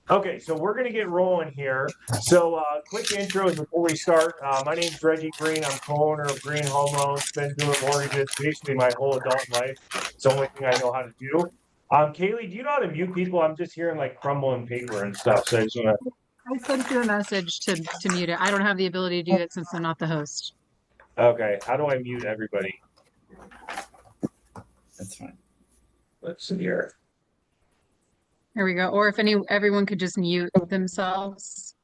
Okay, so we're going to get rolling here. So, quick intros before we start. My name is Reggie Green. I'm co-owner of Green Home Loans. Been doing mortgages basically my whole adult life. It's the only thing I know how to do. Kaylee, do you know how to mute people? I'm just hearing like crumbling paper and stuff. So I just want I sent you a message to mute it. I don't have the ability to do that since I'm not the host. to. Okay, how do I mute everybody? That's fine. Let's see here. There we go. Or if everyone could just mute themselves.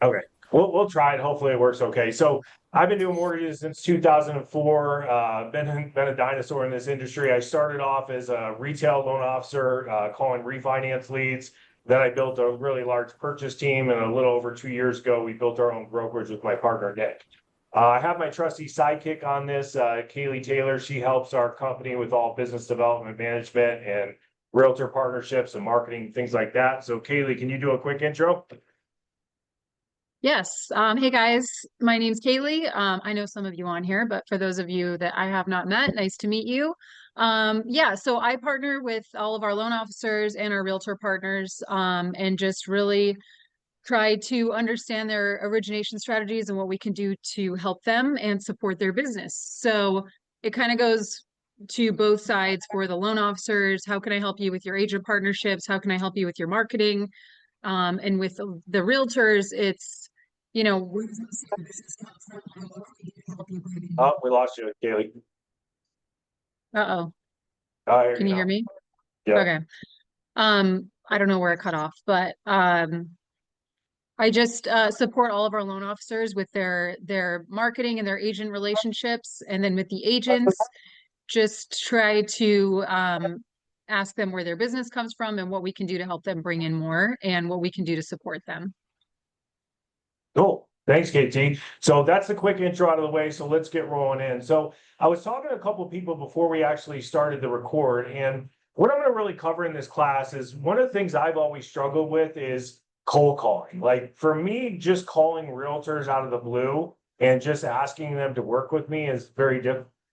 Okay, we'll try it. Hopefully it works okay. So I've been doing mortgages since 2004. Been a dinosaur in this industry. I started off as a retail loan officer, calling refinance leads. Then I built a really large purchase team, and a little over 2 years ago, we built our own brokerage with my partner Nick. I have my trusty sidekick on this, Kaylee Taylor. She helps our company with all business development management and realtor partnerships and marketing, things like that. So Kaylee, can you do a quick intro? Yes. Hey guys, my name's Kaylee. I know some of you on here, but for those of you that I have not met, nice to meet you. Yeah, so I partner with all of our loan officers and our realtor partners, and just really try to understand their origination strategies and what we can do to help them and support their business. So it kind of goes to both sides for the loan officers. How can I help you with your agent partnerships? How can I help you with your marketing? And with the realtors, it's, you know, Oh, we lost you, Kaylee. uh-oh, I hear can you you now. hear me? Yeah. Okay. I don't know where it cut off, but I just support all of our loan officers with their marketing and their agent relationships, and then with the agents, just try to ask them where their business comes from and what we can do to help them bring in more and what we can do to support them. Cool. Thanks, KT. So that's the quick intro out of the way. So let's get rolling in. So I was talking to a couple of people before we actually started the record, and what I'm going to really cover in this class is one of the things I've always struggled with is cold calling. Like for me, just calling realtors out of the blue and just asking them to work with me is very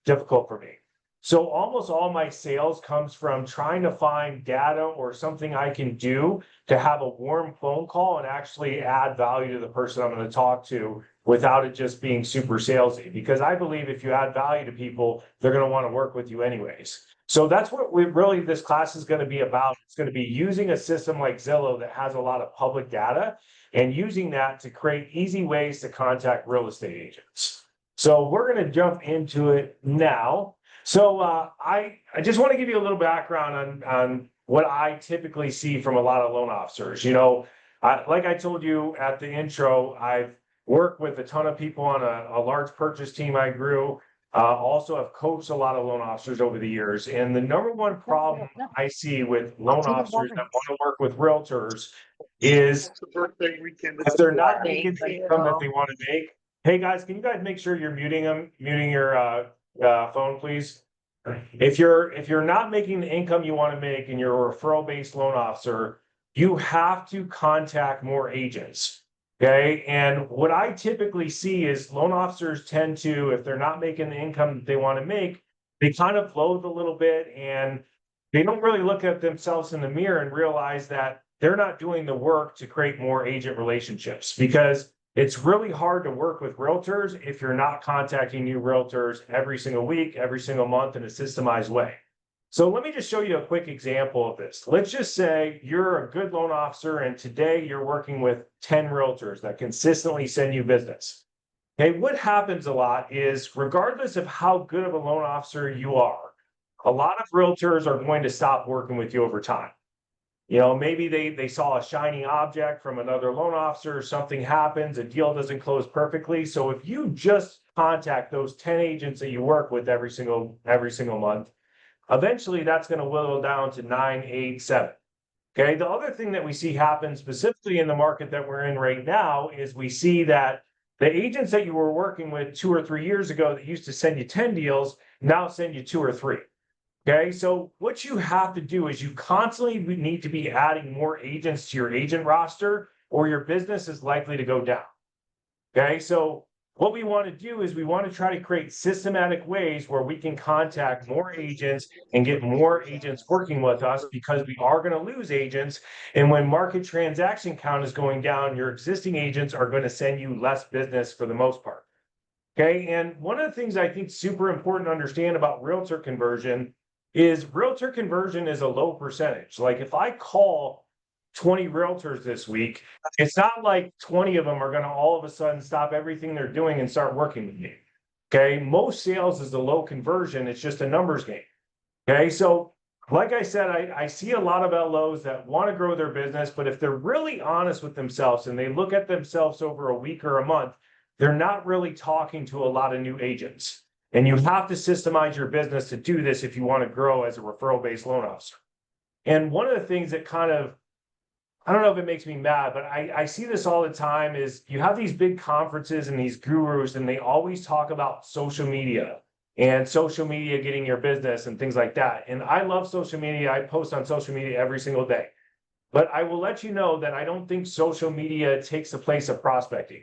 difficult for me. So almost all my sales comes from trying to find data or something I can do to have a warm phone call and actually add value to the person I'm going to talk to without it just being super salesy. Because I believe if you add value to people, they're going to want to work with you anyways. So that's what this class is going to be about. It's going to be using a system like Zillow that has a lot of public data and using that to create easy ways to contact real estate agents. So we're going to jump into it now. So I just want to give you a little background on what I typically see from a lot of loan officers. Like I told you at the intro, I've worked with a ton of people on a large purchase team I grew. Also, have coached a lot of loan officers over the years. And the number one problem I see with loan officers that want to work with realtors is if they're not making the income that they want to make. Hey guys, can you guys make sure you're muting your phone, please? If you're not making the income you want to make and you're a referral-based loan officer, you have to contact more agents. Okay. And what I typically see is loan officers tend to, if they're not making the income that they want to make, they kind of loathe a little bit and they don't really look at themselves in the mirror and realize that they're not doing the work to create more agent relationships, because it's really hard to work with realtors if you're not contacting new realtors every single week, every single month in a systemized way. So let me just show you a quick example of this. Let's just say you're a good loan officer and today you're working with 10 realtors that consistently send you business. Okay, what happens a lot is regardless of how good of a loan officer you are, a lot of realtors are going to stop working with you over time. Maybe they saw a shiny object from another loan officer, something happens, a deal doesn't close perfectly. So if you just contact those 10 agents that you work with every single month, eventually that's going to whittle down to 9, 8, 7. Okay. The other thing that we see happen specifically in the market that we're in right now is we see that the agents that you were working with 2 or 3 years ago that used to send you 10 deals now send you 2 or 3. Okay, so what you have to do is you constantly need to be adding more agents to your agent roster, or your business is likely to go down. Okay, so what we want to do is we want to try to create systematic ways where we can contact more agents and get more agents working with us, because we are going to lose agents. And when market transaction count is going down, your existing agents are going to send you less business for the most part. Okay. And one of the things I think super important to understand about realtor conversion is a low percentage. Like if I call 20 realtors this week, it's not like 20 of them are going to all of a sudden stop everything they're doing and start working with me. Okay. Most sales is a low conversion. It's just a numbers game. Okay. So, like I said, I see a lot of LOs that want to grow their business, but if they're really honest with themselves and they look at themselves over a week or a month, they're not really talking to a lot of new agents. And you have to systemize your business to do this if you want to grow as a referral-based loan officer. And one of the things that kind of, I don't know if it makes me mad, but I see this all the time, is you have these big conferences and these gurus, and they always talk about social media and social media getting your business and things like that. And I love social media. I post on social media every single day. But I will let you know that I don't think social media takes the place of prospecting.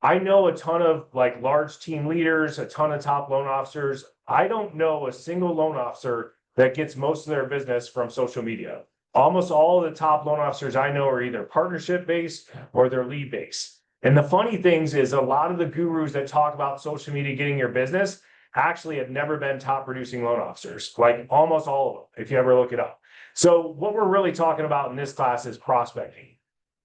I know a ton of like large team leaders, a ton of top loan officers. I don't know a single loan officer that gets most of their business from social media. Almost all of the top loan officers I know are either partnership based or they're lead based. And the funny things is, a lot of the gurus that talk about social media getting your business actually have never been top producing loan officers, like almost all of them, if you ever look it up. So what we're really talking about in this class is prospecting.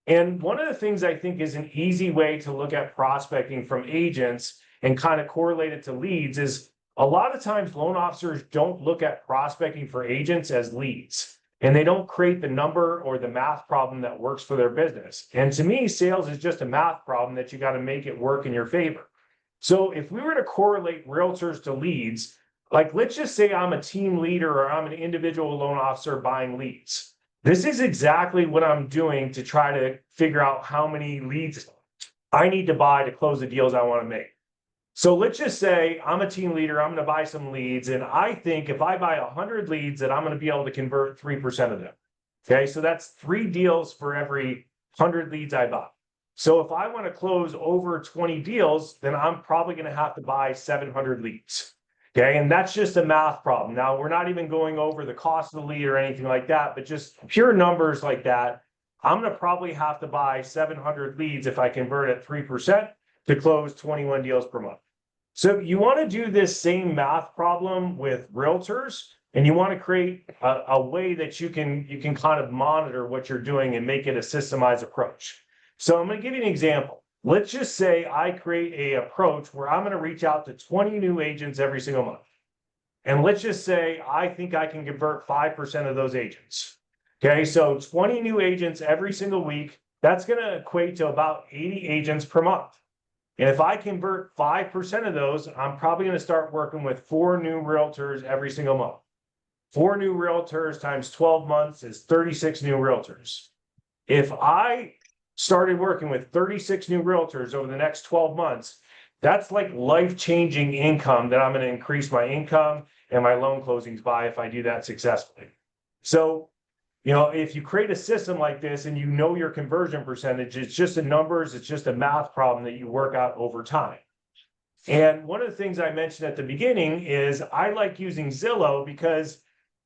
And one of the things I think is an easy way to look at prospecting from agents and kind of correlate it to leads is, a lot of times loan officers don't look at prospecting for agents as leads, and they don't create the number or the math problem that works for their business. And to me, sales is just a math problem that you got to make it work in your favor. So if we were to correlate realtors to leads, like let's just say I'm a team leader or I'm an individual loan officer buying leads. This is exactly what I'm doing to try to figure out how many leads I need to buy to close the deals I want to make. So let's just say I'm a team leader, I'm going to buy some leads, and I think if I buy 100 leads, that I'm going to be able to convert 3% of them. Okay, so that's 3 deals for every 100 leads I buy. So if I want to close over 20 deals, then I'm probably going to have to buy 700 leads. Okay, and that's just a math problem. Now, we're not even going over the cost of the lead or anything like that, but just pure numbers like that. I'm going to probably have to buy 700 leads if I convert at 3% to close 21 deals per month. So you want to do this same math problem with realtors, and you want to create a way that you can kind of monitor what you're doing and make it a systemized approach. So I'm going to give you an example. Let's just say I create an approach where I'm going to reach out to 20 new agents every single month. And let's just say I think I can convert 5% of those agents. Okay, so 20 new agents every single week, that's going to equate to about 80 agents per month. And if I convert 5% of those, I'm probably going to start working with 4 new realtors every single month. 4 new realtors times 12 months is 36 new realtors. If I started working with 36 new realtors over the next 12 months, that's like life-changing income that I'm going to increase my income and my loan closings by if I do that successfully. So, if you create a system like this and you know your conversion percentage, it's just the numbers, it's just a math problem that you work out over time. And one of the things I mentioned at the beginning is I like using Zillow because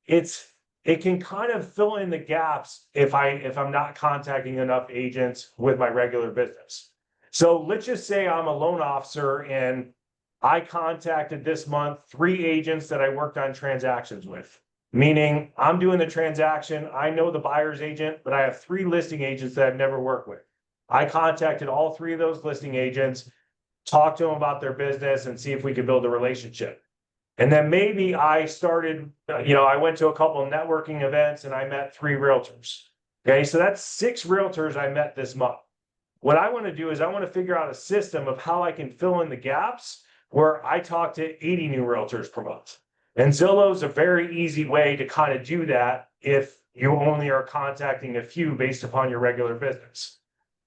it can kind of fill in the gaps if I'm not contacting enough agents with my regular business. So let's just say I'm a loan officer and I contacted this month 3 agents that I worked on transactions with. Meaning I'm doing the transaction, I know the buyer's agent, but I have 3 listing agents that I've never worked with. I contacted all 3 of those listing agents, talked to them about their business and see if we could build a relationship. And then maybe I started, I went to a couple of networking events and I met 3 realtors. Okay, so that's 6 realtors I met this month. What I want to do is I want to figure out a system of how I can fill in the gaps where I talk to 80 new realtors per month. And Zillow is a very easy way to kind of do that if you only are contacting a few based upon your regular business.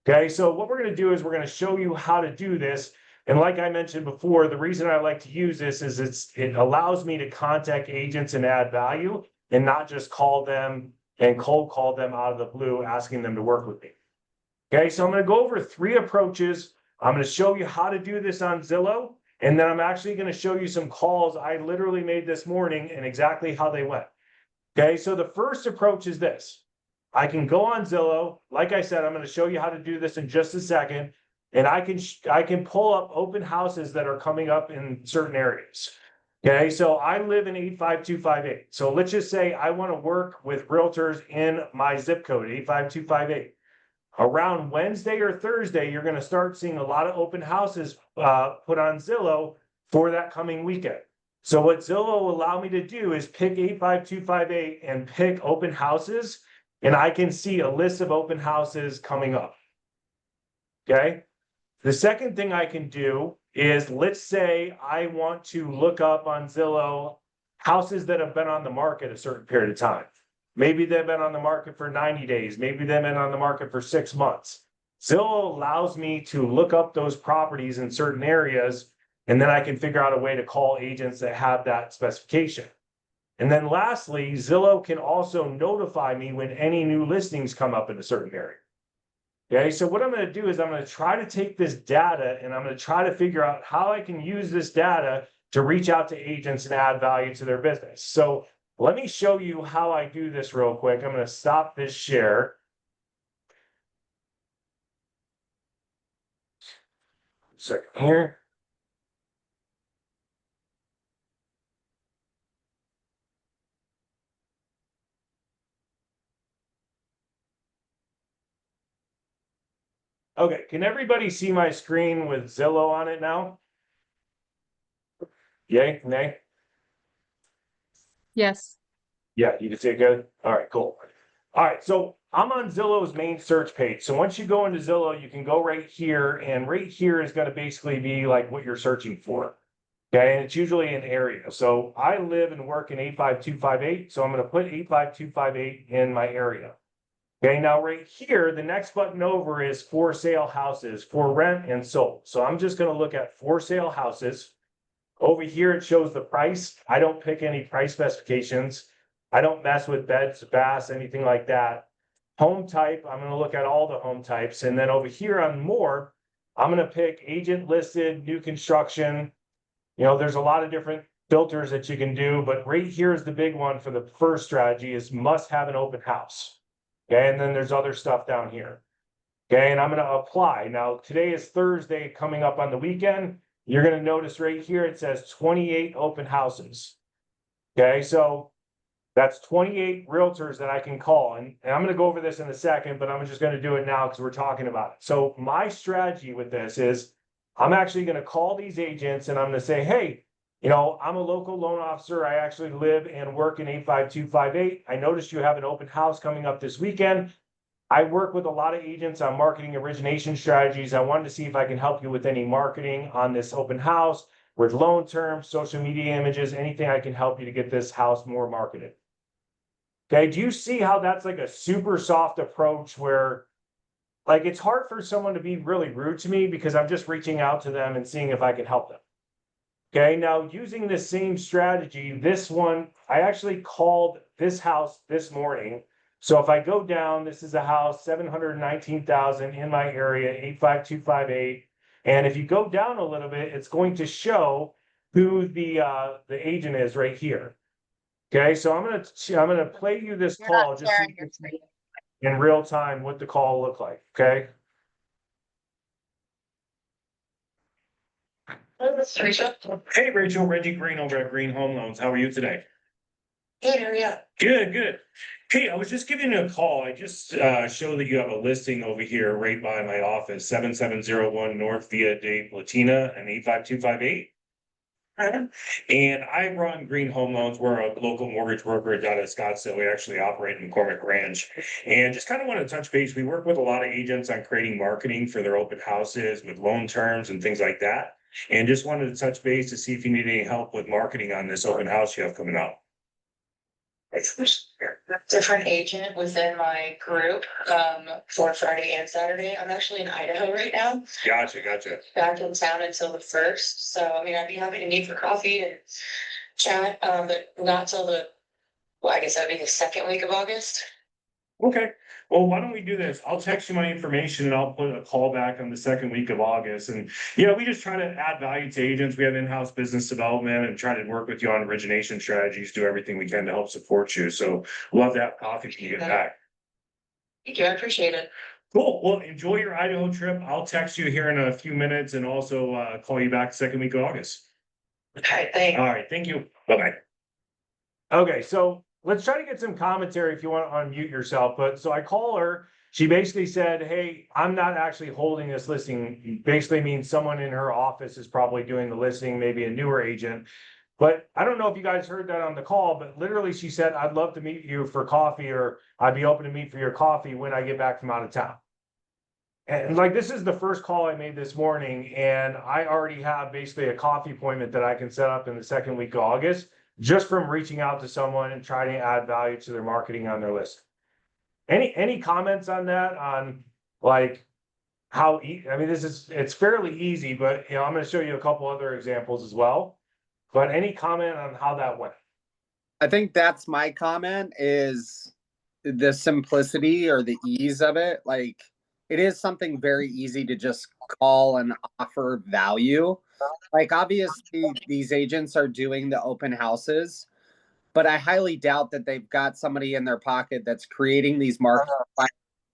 Okay, so what we're going to do is we're going to show you how to do this. And like I mentioned before, the reason I like to use this is it allows me to contact agents and add value and not just call them and cold call them out of the blue asking them to work with me. Okay, so I'm going to go over 3 approaches I'm going to show you how to do this on Zillow. And then I'm actually going to show you some calls I literally made this morning and exactly how they went. Okay, so the first approach is this. I can go on Zillow. Like I said, I'm going to show you how to do this in just a second. And I can pull up open houses that are coming up in certain areas. Okay, so I live in 85258. So let's just say I want to work with realtors in my zip code, 85258. Around Wednesday or Thursday, you're going to start seeing a lot of open houses put on Zillow for that coming weekend. So what Zillow will allow me to do is pick 85258 and pick open houses, and I can see a list of open houses coming up. Okay. The second thing I can do is, let's say I want to look up on Zillow houses that have been on the market a certain period of time. Maybe they've been on the market for 90 days. Maybe they've been on the market for 6 months. Zillow allows me to look up those properties in certain areas, and then I can figure out a way to call agents that have that specification. And then lastly, Zillow can also notify me when any new listings come up in a certain area. Okay, so what I'm going to do is I'm going to try to take this data and I'm going to try to figure out how I can use this data to reach out to agents and add value to their business. So let me show you how I do this real quick. I'm going to stop this share. Second here. Okay, can everybody see my screen with Zillow on it now? Yay, nay? Yes. Yeah, you can see it good? All right, cool. All right, so I'm on Zillow's main search page. So once you go into Zillow, you can go right here, and right here is going to basically be like what you're searching for. Okay, and it's usually an area. So I live and work in 85258. So I'm going to put 85258 in my area. Okay, now right here, the next button over is for sale houses, for rent and sold. So I'm just going to look at for sale houses. Over here, it shows the price. I don't pick any price specifications. I don't mess with beds, baths, anything like that. Home type, I'm going to look at all the home types. And then over here on more, I'm going to pick agent listed, new construction. You know, there's a lot of different filters that you can do, but right here is the big one for the first strategy is must have an open house. Okay, and then there's other stuff down here. Okay, and I'm going to apply. Now, today is Thursday, coming up on the weekend. You're going to notice right here, it says 28 open houses. Okay, so that's 28 realtors that I can call. And I'm going to go over this in a second, but I'm just going to do it now because we're talking about it. So my strategy with this is I'm actually going to call these agents and I'm going to say, hey, you know, I'm a local loan officer. I actually live and work in 85258. I noticed you have an open house coming up this weekend. I work with a lot of agents on marketing origination strategies. I wanted to see if I can help you with any marketing on this open house, with loan terms, social media images, anything I can help you to get this house more marketed. Okay, do you see how that's like a super soft approach where like it's hard for someone to be really rude to me because I'm just reaching out to them and seeing if I can help them. Okay, now using the same strategy, this one, I actually called this house this morning. So if I go down, this is a house, 719,000 in my area, 85258. And if you go down a little bit, it's going to show who the agent is right here. Okay, so I'm gonna play you this call just so you can see in real time what the call looked like. Okay. Rachel. Hey, Rachel, Reggie Green over at Green Home Loans. How are you today? Good, how are you? Good, good. Hey, I was just giving you a call. I just showed that you have a listing over here right by my office, 7701 North Via de Platina and 85258. And I run Green Home Loans. We're a local mortgage brokerage out of Scottsdale. We actually operate in McCormick Ranch. And just kind of want to touch base. We work with a lot of agents on creating marketing for their open houses with loan terms and things like that. And just wanted to touch base to see if you need any help with marketing on this open house you have coming up. It's a different agent within my group for Friday and Saturday. I'm actually in Idaho right now. Gotcha. Back in town until the 1st. So, I mean, I'd be happy to meet for coffee and chat, but not till I guess that'd be the second week of August. Okay, well, why don't we do this? I'll text you my information and I'll put a call back on the second week of August. And we just try to add value to agents. We have in-house business development and try to work with you on origination strategies, do everything we can to help support you. So love to have coffee when you get back. Thank you. I appreciate it. Cool. Well, enjoy your Idaho trip. I'll text you here in a few minutes and also call you back second week of August. Okay, thanks. All right. Thank you. Bye-bye. Okay, so let's try to get some commentary if you want to unmute yourself. But so I call her. She basically said, "Hey, I'm not actually holding this listing." Basically means someone in her office is probably doing the listing, maybe a newer agent. But I don't know if you guys heard that on the call, but literally she said, "I'd love to meet you for coffee, or I'd be open to meet for your coffee when I get back from out of town." And like, this is the first call I made this morning, and I already have basically a coffee appointment that I can set up in the second week of August, just from reaching out to someone and trying to add value to their marketing on their list. Any comments on that? On like how I mean, it's fairly easy, but I'm going to show you a couple other examples as well. But any comment on how that went? I think that's my comment, is the simplicity or the ease of it. Like, it is something very easy to just call and offer value. Like, obviously these agents are doing the open houses, but I highly doubt that they've got somebody in their pocket that's creating these markets,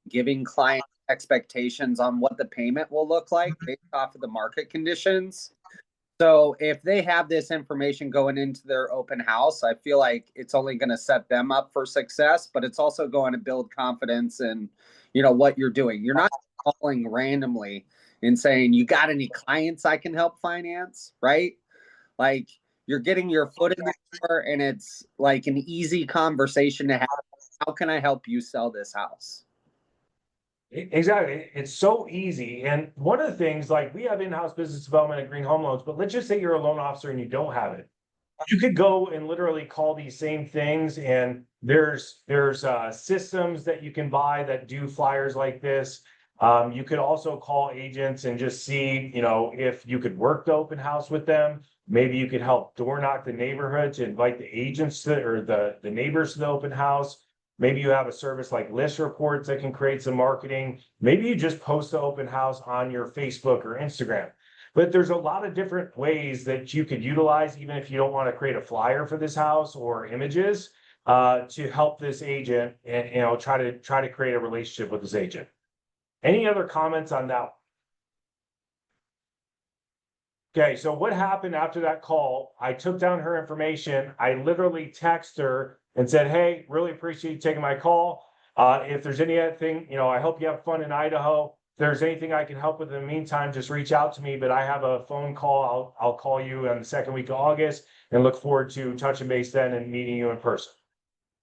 giving clients expectations on what the payment will look like based off of the market conditions. So if they have this information going into their open house, I feel like it's only going to set them up for success, but it's also going to build confidence in, what you're doing. You're not calling randomly and saying, "You got any clients I can help finance?" Right? Like, you're getting your foot in the door, and it's like an easy conversation to have. How can I help you sell this house? Exactly. It's so easy. And one of the things, like, we have in-house business development at Green Home Loans, but let's just say you're a loan officer and you don't have it. You could go and literally call these same things, and there's systems that you can buy that do flyers like this. You could also call agents and just see, if you could work the open house with them. Maybe you could help door knock the neighborhood to invite the agents to, or the neighbors to the open house. Maybe you have a service like list reports that can create some marketing. Maybe you just post the open house on your Facebook or Instagram. But there's a lot of different ways that you could utilize, even if you don't want to create a flyer for this house or images, to help this agent and try to create a relationship with this agent. Any other comments on that? Okay, so what happened after that call? I took down her information. I literally texted her and said, "Hey, really appreciate you taking my call. If there's anything, I hope you have fun in Idaho. If there's anything I can help with in the meantime, just reach out to me. But I have a phone call. I'll call you on the second week of August and look forward to touching base then and meeting you in person."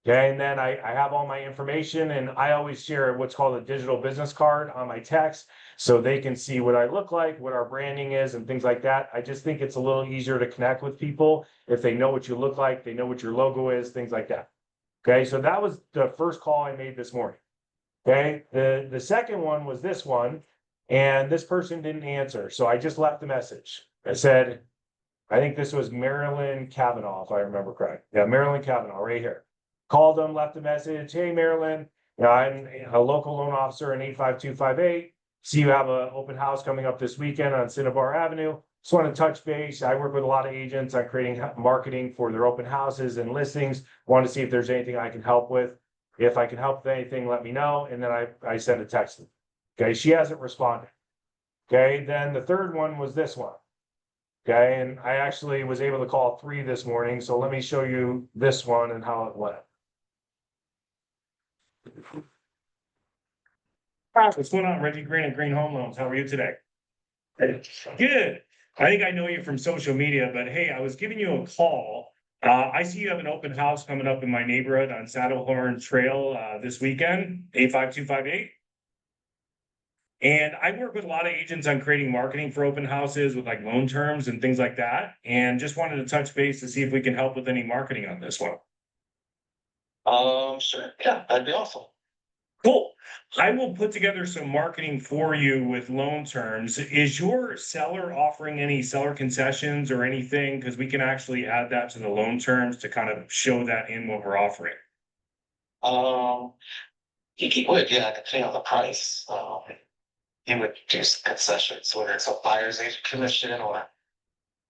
Okay, and then I have all my information, and I always share what's called a digital business card on my text, so they can see what I look like, what our branding is, and things like that. I just think it's a little easier to connect with people if they know what you look like, they know what your logo is, things like that. Okay, so that was the first call I made this morning. Okay, the second one was this one, and this person didn't answer, so I just left a message. I said, I think this was Marilyn Kavanaugh, if I remember correct. Yeah, Marilyn Kavanaugh, right here. Called them, left a message. "Hey, Marilyn, I'm a local loan officer in 85258. See you have an open house coming up this weekend on Cinnabar Avenue. Just want to touch base. I work with a lot of agents on creating marketing for their open houses and listings. Want to see if there's anything I can help with. If I can help with anything, let me know." And then I sent a text. Okay, she hasn't responded. Okay, then the third one was this one. Okay, and I actually was able to call 3 this morning. So let me show you this one and how it went. What's going on? Reggie Green at Green Home Loans. How are you today? Good. I think I know you from social media, but hey, I was giving you a call. I see you have an open house coming up in my neighborhood on Saddlehorn Trail this weekend, 85258. And I work with a lot of agents on creating marketing for open houses with like loan terms and things like that. And just wanted to touch base to see if we can help with any marketing on this one. Sure. Yeah, that'd be awesome. Cool. I will put together some marketing for you with loan terms. Is your seller offering any seller concessions or anything? Because we can actually add that to the loan terms to kind of show that in what we're offering. Um, He would, yeah, depending on the price, he would do some concessions, whether it's a buyer's agent commission or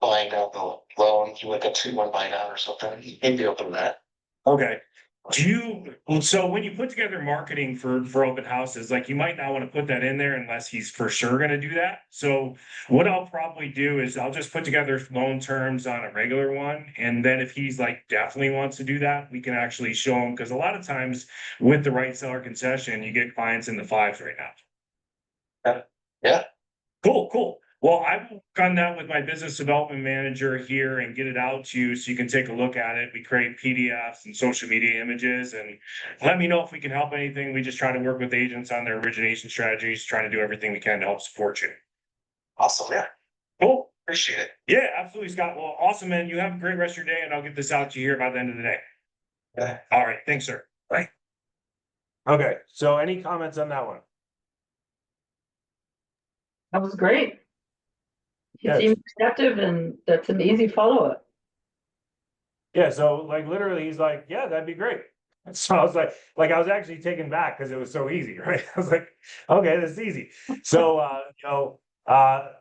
buying out the loan, you like a 2-1 buy down or something, he'd be open to that. Okay. So when you put together marketing for open houses, like you might not want to put that in there unless he's for sure gonna do that. So what I'll probably do is I'll just put together loan terms on a regular one. And then if he's like definitely wants to do that, we can actually show him, because a lot of times with the right seller concession, you get clients in the fives right now. Yeah, Cool, cool. Well, I will work on that with my business development manager here and get it out to you so you can take a look at it. We create PDFs and social media images, and let me know if we can help anything. We just try to work with agents on their origination strategies, trying to do everything we can to help support you. awesome, yeah, Cool. appreciate it. Yeah, absolutely, Scott. Well, awesome, man. You have a great rest of your day, and I'll get this out to you here by the end of the day. Yeah. All right. Thanks, sir. Bye. Okay. So any comments on that one? That was great. He Yes. seemed receptive and that's an easy follow-up. Yeah, so like literally, he's like, yeah, that'd be great. So I was like I was actually taken back because it was so easy, right? I was like, okay, this is easy. So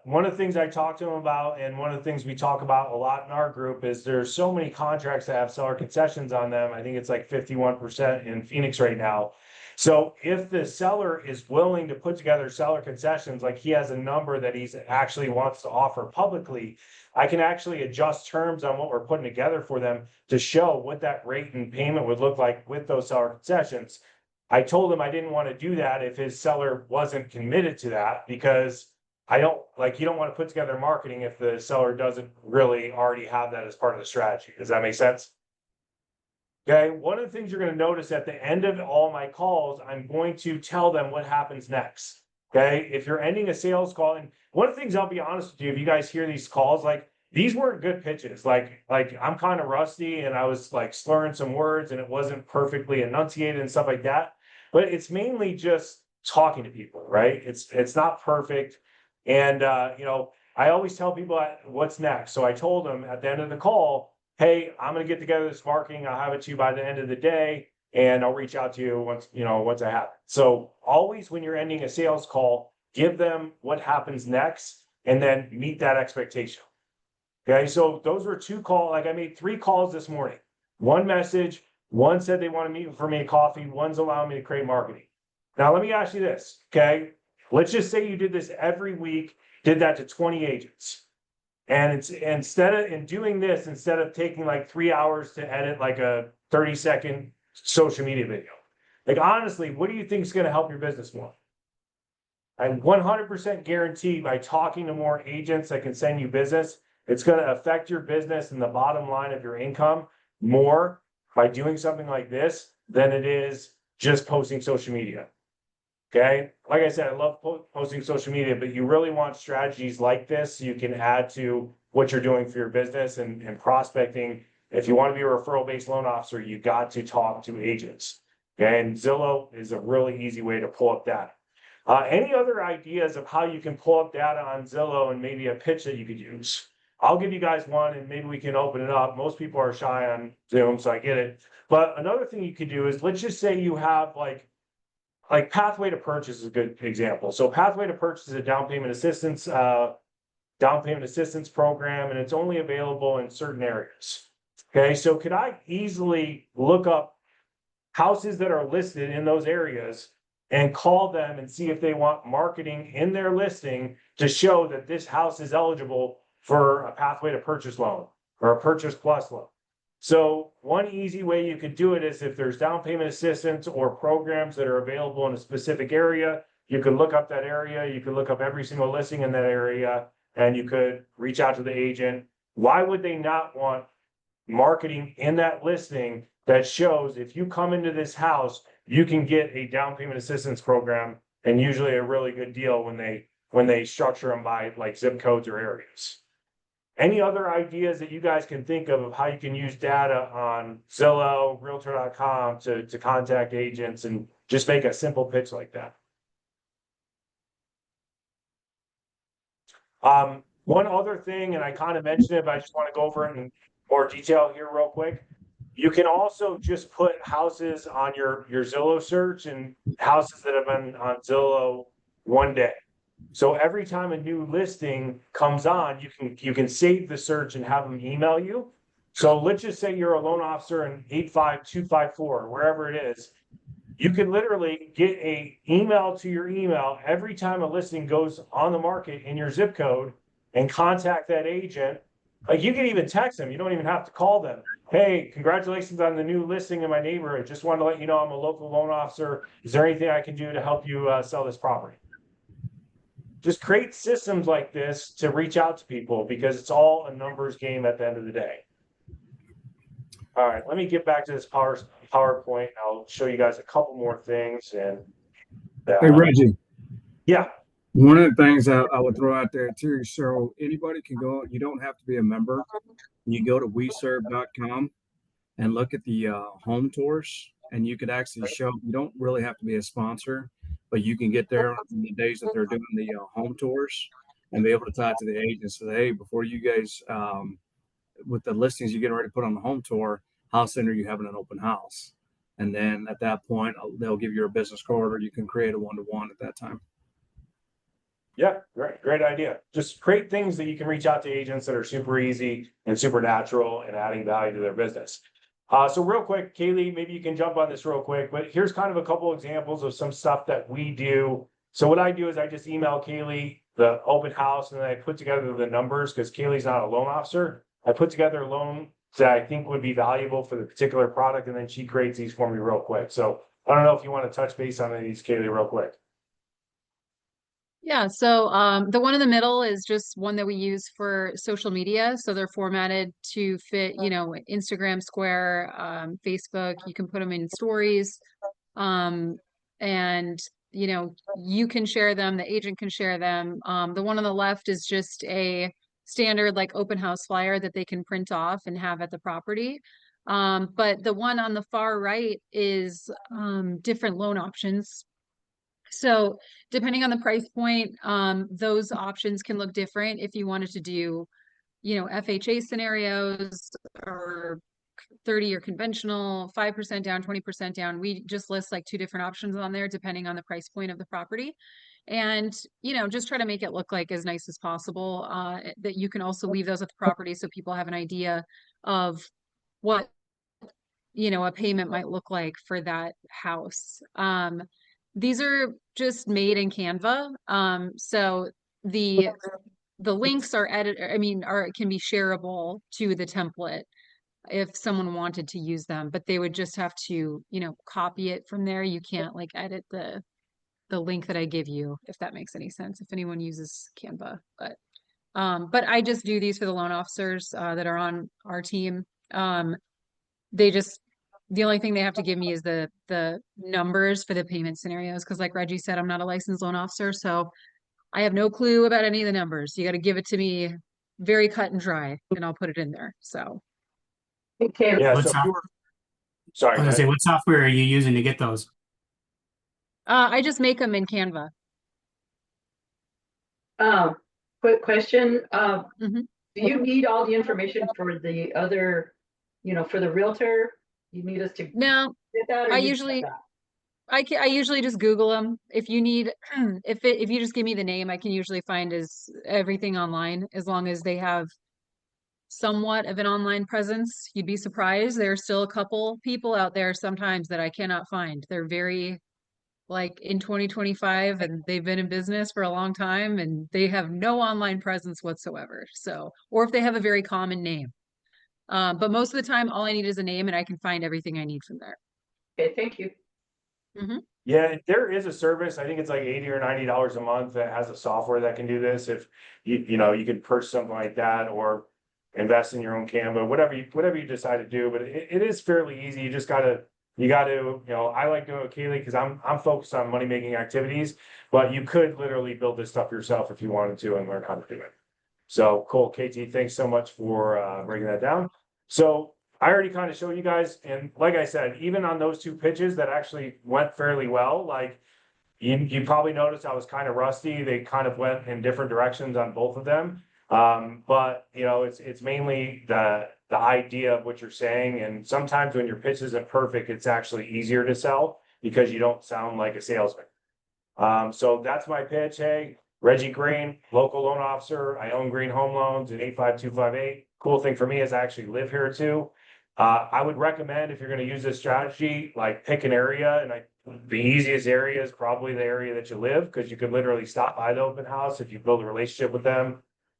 one of the things I talked to him about, and one of the things we talk about a lot in our group, is there's so many contracts that have seller concessions on them. I think it's like 51% in Phoenix right now. So if the seller is willing to put together seller concessions, like he has a number that he's actually wants to offer publicly, I can actually adjust terms on what we're putting together for them to show what that rate and payment would look like with those seller concessions. I told him I didn't want to do that if his seller wasn't committed to that, because I don't like, you don't want to put together marketing if the seller doesn't really already have that as part of the strategy. Does that make sense? Okay, one of the things you're going to notice at the end of all my calls, I'm going to tell them what happens next. Okay, if you're ending a sales call, and one of the things I'll be honest with you, if you guys hear these calls, like these weren't good pitches. Like I'm kind of rusty and I was like slurring some words and it wasn't perfectly enunciated and stuff like that. But it's mainly just talking to people, right? It's not perfect. And I always tell people what's next. So I told them at the end of the call, hey, I'm gonna get together this marketing. I'll have it to you by the end of the day, and I'll reach out to you once I have it. So always when you're ending a sales call, give them what happens next and then meet that expectation. Okay, so those were 2 calls. Like I made 3 calls this morning. One message, one said they want to meet for me a coffee, one's allowing me to create marketing. Now let me ask you this, okay? Let's just say you did this every week, did that to 20 agents. And it's instead of taking like 3 hours to edit like a 30-second social media video, like honestly, what do you think is going to help your business more? I 100% guarantee by talking to more agents that can send you business, it's going to affect your business and the bottom line of your income more by doing something like this than it is just posting social media. Okay, like I said, I love posting social media, but you really want strategies like this so you can add to what you're doing for your business and prospecting. If you want to be a referral-based loan officer, you got to talk to agents. Okay, and Zillow is a really easy way to pull up data. Any other ideas of how you can pull up data on Zillow and maybe a pitch that you could use? I'll give you guys one and maybe we can open it up. Most people are shy on Zoom, so I get it. But another thing you could do is, let's just say you have like Pathway to Purchase is a good example. So Pathway to Purchase is a down payment assistance program, and it's only available in certain areas. Okay, so could I easily look up houses that are listed in those areas and call them and see if they want marketing in their listing to show that this house is eligible for a Pathway to Purchase loan or a Purchase Plus loan? So one easy way you could do it is, if there's down payment assistance or programs that are available in a specific area, you could look up that area, you could look up every single listing in that area, and you could reach out to the agent. Why would they not want marketing in that listing that shows if you come into this house, you can get a down payment assistance program, and usually a really good deal when they structure them by like zip codes or areas? Any other ideas that you guys can think of how you can use data on Zillow, realtor.com to contact agents and just make a simple pitch like that? One other thing, and I kind of mentioned it, but I just want to go over it in more detail here real quick. You can also just put houses on your Zillow search and houses that have been on Zillow one day. So every time a new listing comes on, you can save the search and have them email you. So let's just say you're a loan officer in 85254, wherever it is. You can literally get a email to your email every time a listing goes on the market in your zip code and contact that agent. Like you can even text them. You don't even have to call them. Hey, congratulations on the new listing in my neighborhood. Just wanted to let you know I'm a local loan officer. Is there anything I can do to help you sell this property? Just create systems like this to reach out to people because it's all a numbers game at the end of the day. All right, let me get back to this PowerPoint. I'll show you guys a couple more things. And Hey, Reggie, yeah, one of the things I would throw out there too, so anybody can go, you don't have to be a member. You go to weserve.com and look at the home tours, and you could actually show, you don't really have to be a sponsor, but you can get there on the days that they're doing the home tours and be able to talk to the agent. So, hey, before you guys, with the listings you're getting ready to put on the home tour, how soon are you having an open house? And then at that point, they'll give you a business card, or you can create a one-to-one at that time. yeah, great idea. Just create things that you can reach out to agents that are super easy and super natural and adding value to their business. So real quick, Kaylee, maybe you can jump on this real quick, but here's kind of a couple examples of some stuff that we do. So what I do is I just email Kaylee the open house and then I put together the numbers because Kaylee's not a loan officer. I put together a loan that I think would be valuable for the particular product, and then she creates these for me real quick. So I don't know if you want to touch base on any of these, Kaylee, real quick. Yeah, so the one in the middle is just one that we use for social media. So they're formatted to fit, you know, Instagram, Square, Facebook. You can put them in stories. And, you know, you can share them, the agent can share them. The one on the left is just a standard like open house flyer that they can print off and have at the property. But the one on the far right is different loan options. So depending on the price point, those options can look different if you wanted to do, you know, FHA scenarios or 30-year conventional, 5% down, 20% down. We just list like two different options on there depending on the price point of the property. And, you know, just try to make it look like as nice as possible, that you can also leave those at the property so people have an idea of what, you know, a payment might look like for that house. These are just made in Canva. So the links are can be shareable to the template if someone wanted to use them, but they would just have to, you know, copy it from there. You can't like edit the link that I give you, if that makes any sense, if anyone uses Canva. But I just do these for the loan officers that are on our team. The only thing they have to give me is the numbers for the payment scenarios, because like Reggie said, I'm not a licensed loan officer, so I have no clue about any of the numbers. You got to give it to me very cut and dry, and I'll put it in there. So Okay. Yeah, What so if you were, I sorry, was go gonna say, ahead. what software are you using to get those? I just make them in Canva. Quick question. Mhm. Do you need all the information for the other, you know, for the realtor? You need us to No, get that, or I you usually got that? I usually just Google them. If you need, if you just give me the name, I can usually find everything online as long as they have somewhat of an online presence. You'd be surprised. There are still a couple people out there sometimes that I cannot find. They're very like in 2025 and they've been in business for a long time and they have no online presence whatsoever. So, or if they have a very common name. But most of the time, all I need is a name and I can find everything I need from there. Okay, thank you. Yeah, there is a service, I think it's like 80 or $90 a month that has a software that can do this. If you know, you could purchase something like that or invest in your own Canva, whatever you decide to do, but it is fairly easy. You just gotta, you know, I like doing it with Kaylee because I'm focused on money making activities, but you could literally build this stuff yourself if you wanted to and learn how to do it. So cool, KT, thanks so much for breaking that down. So I already kind of showed you guys, and like I said, even on those two pitches that actually went fairly well, like you probably noticed I was kind of rusty. They kind of went in different directions on both of them. But you know, it's mainly the idea of what you're saying. And sometimes when your pitch isn't perfect, it's actually easier to sell because you don't sound like a salesman. So that's my pitch. Hey, Reggie Green, local loan officer. I own Green Home Loans at 85258. Cool thing for me is I actually live here too. I would recommend if you're going to use this strategy, like pick an area, and the easiest area is probably the area that you live because you could literally stop by the open house if you build a relationship with them.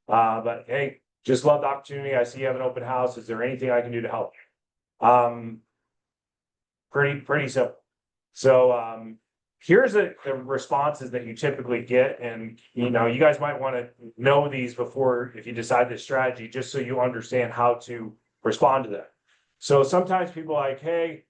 But hey, just love the opportunity. I see you have an open house. Is there anything I can do to help? Pretty simple. So here's the responses that you typically get, and you guys might want to know these before if you decide this strategy, just so you understand how to respond to them. So sometimes people are like, hey,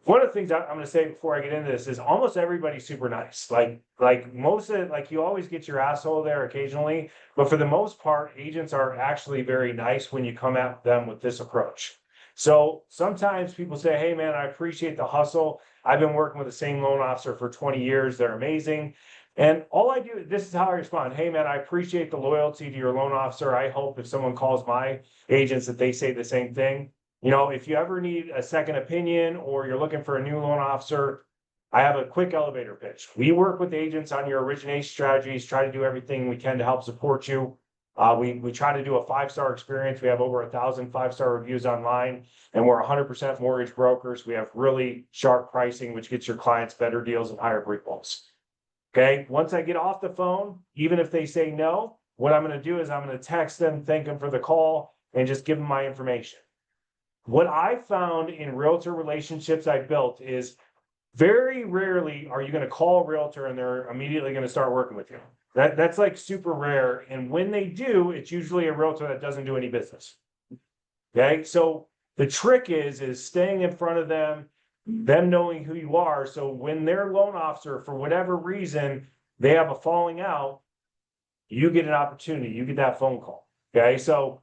one of the things I'm going to say before I get into this is almost everybody's super nice. Like most of it, like you always get your asshole there occasionally, but for the most part, agents are actually very nice when you come at them with this approach. So sometimes people say, hey man, I appreciate the hustle. I've been working with the same loan officer for 20 years. They're amazing. And all I do, this is how I respond. Hey man, I appreciate the loyalty to your loan officer. I hope if someone calls my agents that they say the same thing. If you ever need a second opinion or you're looking for a new loan officer, I have a quick elevator pitch. We work with agents on your origination strategies, try to do everything we can to help support you. We try to do a 5-star experience. We have over 1,000 5-star reviews online, and we're 100% mortgage brokers. We have really sharp pricing, which gets your clients better deals and higher pre-quals. Okay. Once I get off the phone, even if they say no, what I'm going to do is I'm going to text them, thank them for the call, and just give them my information. What I found in realtor relationships I built is very rarely are you going to call a realtor and they're immediately going to start working with you. That's like super rare. And when they do, it's usually a realtor that doesn't do any business. Okay. So the trick is staying in front of them knowing who you are. So when their loan officer, for whatever reason, they have a falling out, you get an opportunity, you get that phone call. Okay. So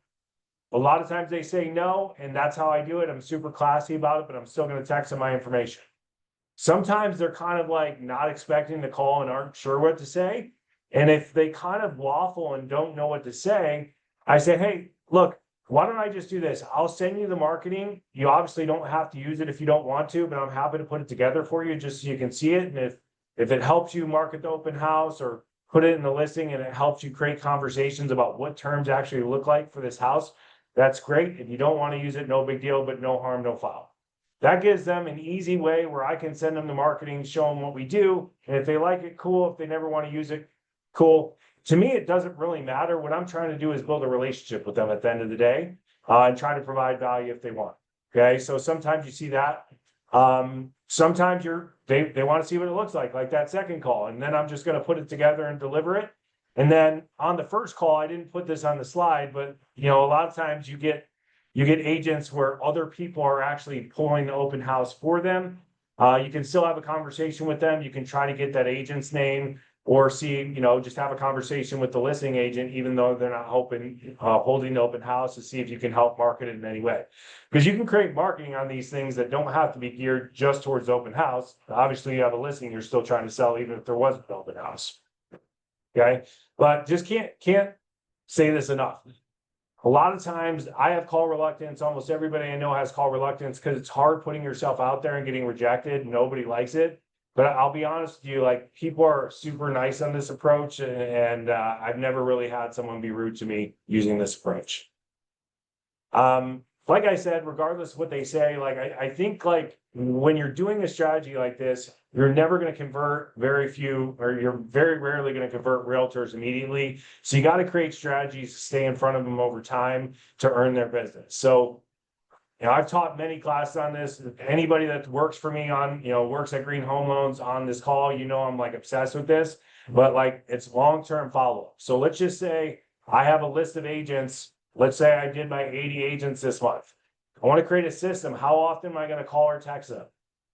a lot of times they say no, and that's how I do it. I'm super classy about it, but I'm still going to text them my information. Sometimes they're kind of like not expecting the call and aren't sure what to say. And if they kind of waffle and don't know what to say, I say, hey, look, why don't I just do this? I'll send you the marketing. You obviously don't have to use it if you don't want to, but I'm happy to put it together for you just so you can see it. And if it helps you market the open house or put it in the listing and it helps you create conversations about what terms actually look like for this house, that's great. If you don't want to use it, no big deal, but no harm, no foul. That gives them an easy way where I can send them the marketing, show them what we do. And if they like it, cool. If they never want to use it, cool. To me, it doesn't really matter. What I'm trying to do is build a relationship with them at the end of the day and try to provide value if they want. Okay. So sometimes you see that. Sometimes they want to see what it looks like that second call. And then I'm just going to put it together and deliver it. And then on the first call, I didn't put this on the slide, but a lot of times you get agents where other people are actually pulling the open house for them. You can still have a conversation with them. You can try to get that agent's name or see, just have a conversation with the listing agent, even though they're not holding the open house, to see if you can help market it in any way. Because you can create marketing on these things that don't have to be geared just towards open house. Obviously, you have a listing you're still trying to sell, even if there wasn't an open house. Okay. But just can't say this enough. A lot of times I have call reluctance. Almost everybody I know has call reluctance because it's hard putting yourself out there and getting rejected. Nobody likes it. But I'll be honest with you, like people are super nice on this approach, and I've never really had someone be rude to me using this approach. Like I said, regardless of what they say, like I think like when you're doing a strategy like this, you're never going to convert you're very rarely going to convert realtors immediately. So you got to create strategies to stay in front of them over time to earn their business. So, I've taught many classes on this. Anybody that works for me works at Green Home Loans on this call, I'm like obsessed with this, but like it's long-term follow-up. So let's just say I have a list of agents. Let's say I did my 80 agents this month. I want to create a system. How often am I going to call or text them?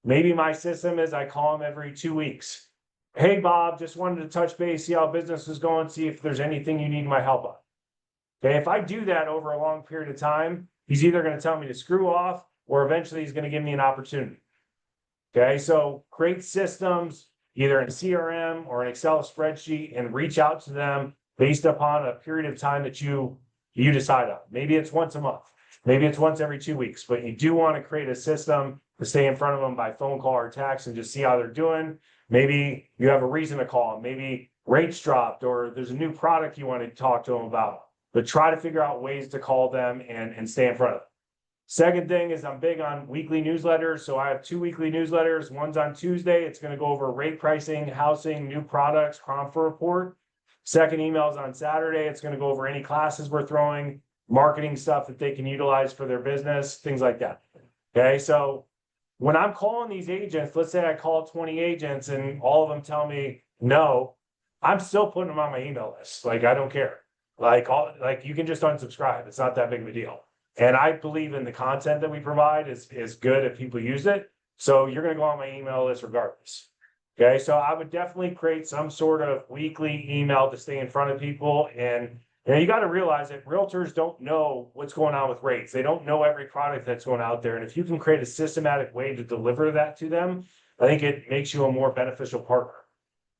Maybe my system is I call them every 2 weeks. Hey, Bob, just wanted to touch base, see how business is going, see if there's anything you need my help on. Okay, if I do that over a long period of time, he's either going to tell me to screw off or eventually he's going to give me an opportunity. Okay, so create systems, either in CRM or an Excel spreadsheet, and reach out to them based upon a period of time that you decide on. Maybe it's once a month. Maybe it's once every 2 weeks, but you do want to create a system to stay in front of them by phone call or text and just see how they're doing. Maybe you have a reason to call them. Maybe rates dropped or there's a new product you want to talk to them about. But try to figure out ways to call them and stay in front of them. Second thing is I'm big on weekly newsletters. So I have 2 weekly newsletters. One's on Tuesday. It's going to go over rate pricing, housing, new products, Cromford report. Second email is on Saturday. It's going to go over any classes we're throwing, marketing stuff that they can utilize for their business, things like that. Okay, so when I'm calling these agents, let's say I call 20 agents and all of them tell me no, I'm still putting them on my email list. Like, I don't care. Like you can just unsubscribe. It's not that big of a deal. And I believe in the content that we provide is good if people use it. So you're going to go on my email list regardless. Okay, so I would definitely create some sort of weekly email to stay in front of people. And you got to realize that realtors don't know what's going on with rates. They don't know every product that's going out there. And if you can create a systematic way to deliver that to them, I think it makes you a more beneficial partner.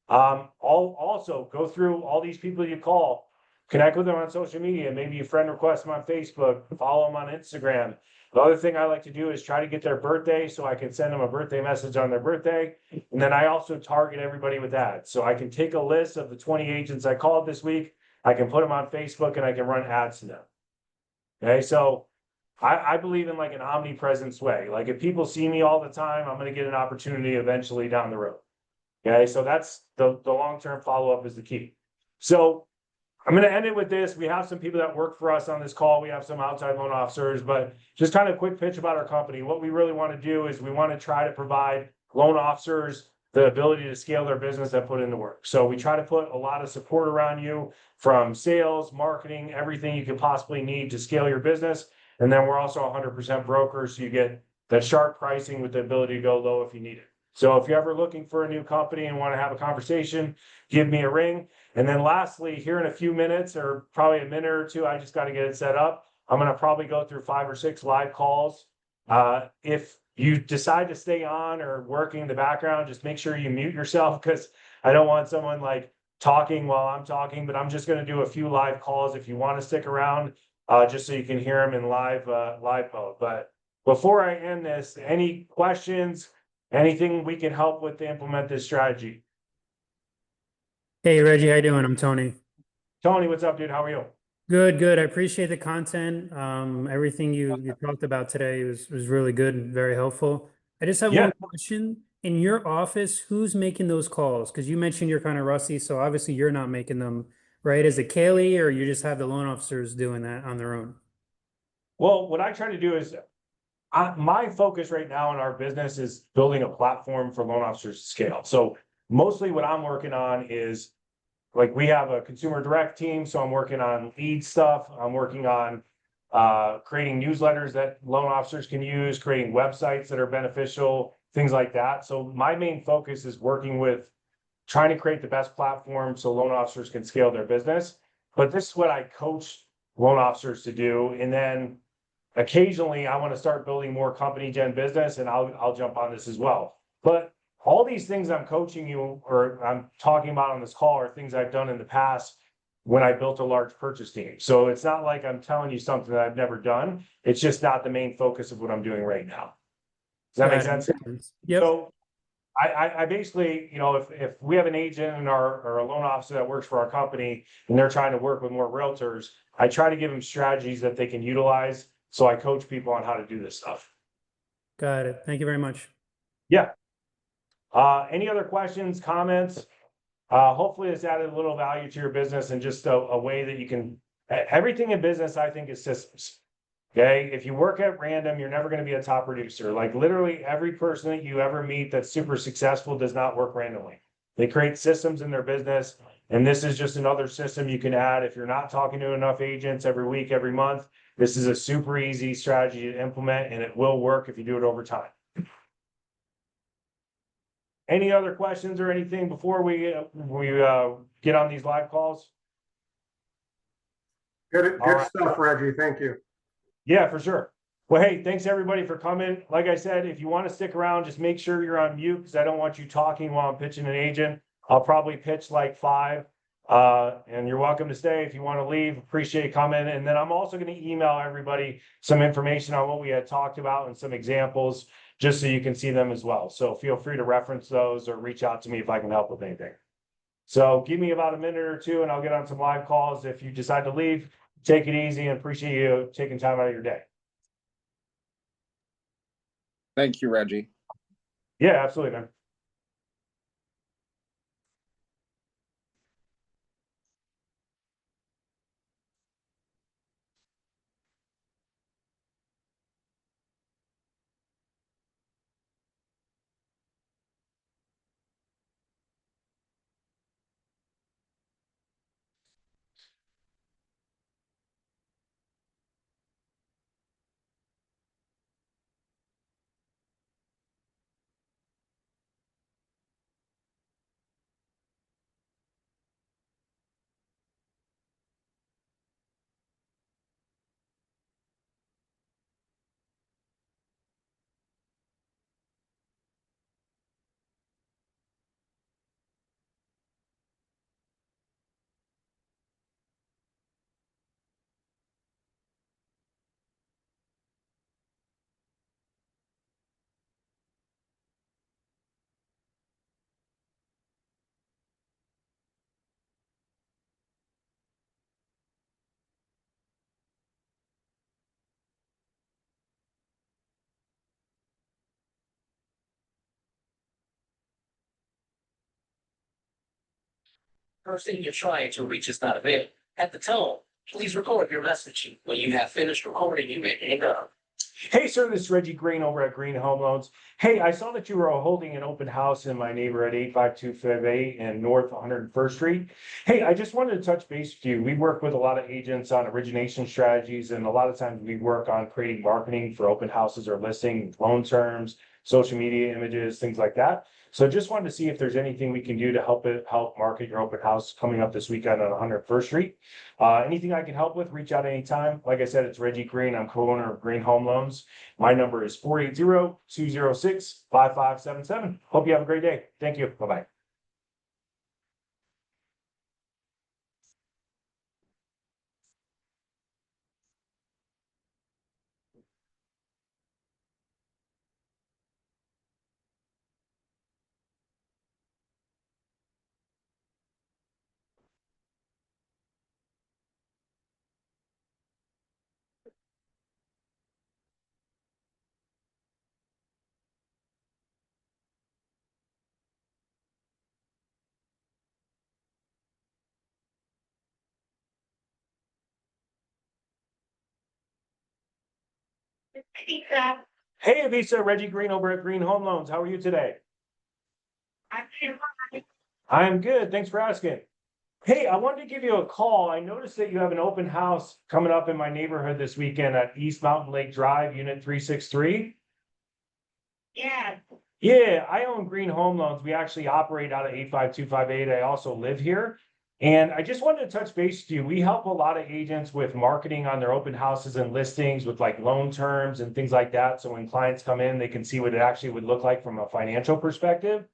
Also go through all these people you call, connect with them on social media. Maybe you friend request them on Facebook, follow them on Instagram. The other thing I like to do is try to get their birthday so I can send them a birthday message on their birthday. And then I also target everybody with ads. So I can take a list of the 20 agents I called this week. I can put them on Facebook and I can run ads to them. Okay, so I believe in like an omnipresence way. Like if people see me all the time, I'm going to get an opportunity eventually down the road. Okay, so that's the long-term follow-up is the key. So I'm going to end it with this. We have some people that work for us on this call. We have some outside loan officers, but just kind of a quick pitch about our company. What we really want to do is we want to try to provide loan officers the ability to scale their business and put in the work. So we try to put a lot of support around you from sales, marketing, everything you could possibly need to scale your business. And then we're also 100% brokers, so you get that sharp pricing with the ability to go low if you need it. So if you're ever looking for a new company and want to have a conversation, give me a ring. And then lastly, here in a few minutes or probably a minute or two, I just got to get it set up. I'm going to probably go through 5 or 6 live calls. If you decide to stay on or working in the background, just make sure you mute yourself because I don't want someone like talking while I'm talking, but I'm just going to do a few live calls if you want to stick around, just so you can hear them in live mode. But before I end this, any questions, anything we can help with to implement this strategy? Hey, Reggie, how you doing? I'm Tony. Tony, what's up, dude? How are you? Good, good. I appreciate the content. Everything you talked about today was really good and very helpful. I just have Yeah. one question. In your office, who's making those calls? Because you mentioned you're kind of rusty, so obviously you're not making them, right? Is it Kaylee, or you just have the loan officers doing that on their own? Well, what I try to do is my focus right now in our business is building a platform for loan officers to scale. So mostly what I'm working on is like we have a consumer direct team, so I'm working on lead stuff. I'm working on creating newsletters that loan officers can use, creating websites that are beneficial, things like that. So my main focus is working with trying to create the best platform so loan officers can scale their business. But this is what I coach loan officers to do. And then occasionally I want to start building more company gen business and I'll jump on this as well. But all these things I'm coaching you or I'm talking about on this call are things I've done in the past when I built a large purchase team. So it's not like I'm telling you something that I've never done. It's just not the main focus of what I'm doing right now. Does that make sense? Yep. So I basically, if we have an agent and or a loan officer that works for our company and they're trying to work with more realtors, I try to give them strategies that they can utilize. So I coach people on how to do this stuff. Got it. Thank you very much. Yeah. Any other questions, comments? Hopefully it's added a little value to your business and just a way that you can, everything in business, I think is systems. Okay. If you work at random, you're never going to be a top producer. Like literally every person that you ever meet that's super successful does not work randomly. They create systems in their business. And this is just another system you can add. If you're not talking to enough agents every week, every month, this is a super easy strategy to implement and it will work if you do it over time. Any other questions or anything before we get on these live calls? Good All right. stuff, Reggie. Thank you. Yeah, for sure. Well, hey, thanks everybody for coming. Like I said, if you want to stick around, just make sure you're on mute because I don't want you talking while I'm pitching an agent. I'll probably pitch like 5. And you're welcome to stay if you want to leave. Appreciate coming. And then I'm also going to email everybody some information on what we had talked about and some examples, just so you can see them as well. So feel free to reference those or reach out to me if I can help with anything. So give me about a minute or two and I'll get on some live calls. If you decide to leave, take it easy and appreciate you taking time out of your day. Thank you, Reggie. Yeah, absolutely, man. Person you're trying to reach is not available. At the tone, please record your message. When you have finished recording, you may hang up. Hey, sir, this is Reggie Green over at Green Home Loans. Hey, I saw that you were holding an open house in my neighborhood, 85258 and North 101st Street. Hey, I just wanted to touch base with you. We work with a lot of agents on origination strategies, and a lot of times we work on creating marketing for open houses or listing, loan terms, social media images, things like that. So just wanted to see if there's anything we can do to help market your open house coming up this weekend on 101st Street. Anything I can help with, reach out anytime. Like I said, it's Reggie Green. I'm co-owner of Green Home Loans. My number is 480-206-5577. Hope you have a great day. Thank you. Bye-bye. Hey, Avisa, Reggie Green over at Green Home Loans. How are you today? I'm good. Thanks for asking. Hey, I wanted to give you a call. I noticed that you have an open house coming up in my neighborhood this weekend at East Mountain Lake Drive, Unit 363. Yeah, Yeah, I own Green Home Loans. We actually operate out of 85258. I also live here. And I just wanted to touch base with you. We help a lot of agents with marketing on their open houses and listings with like loan terms and things like that. So when clients come in, they can see what it actually would look like from a financial perspective.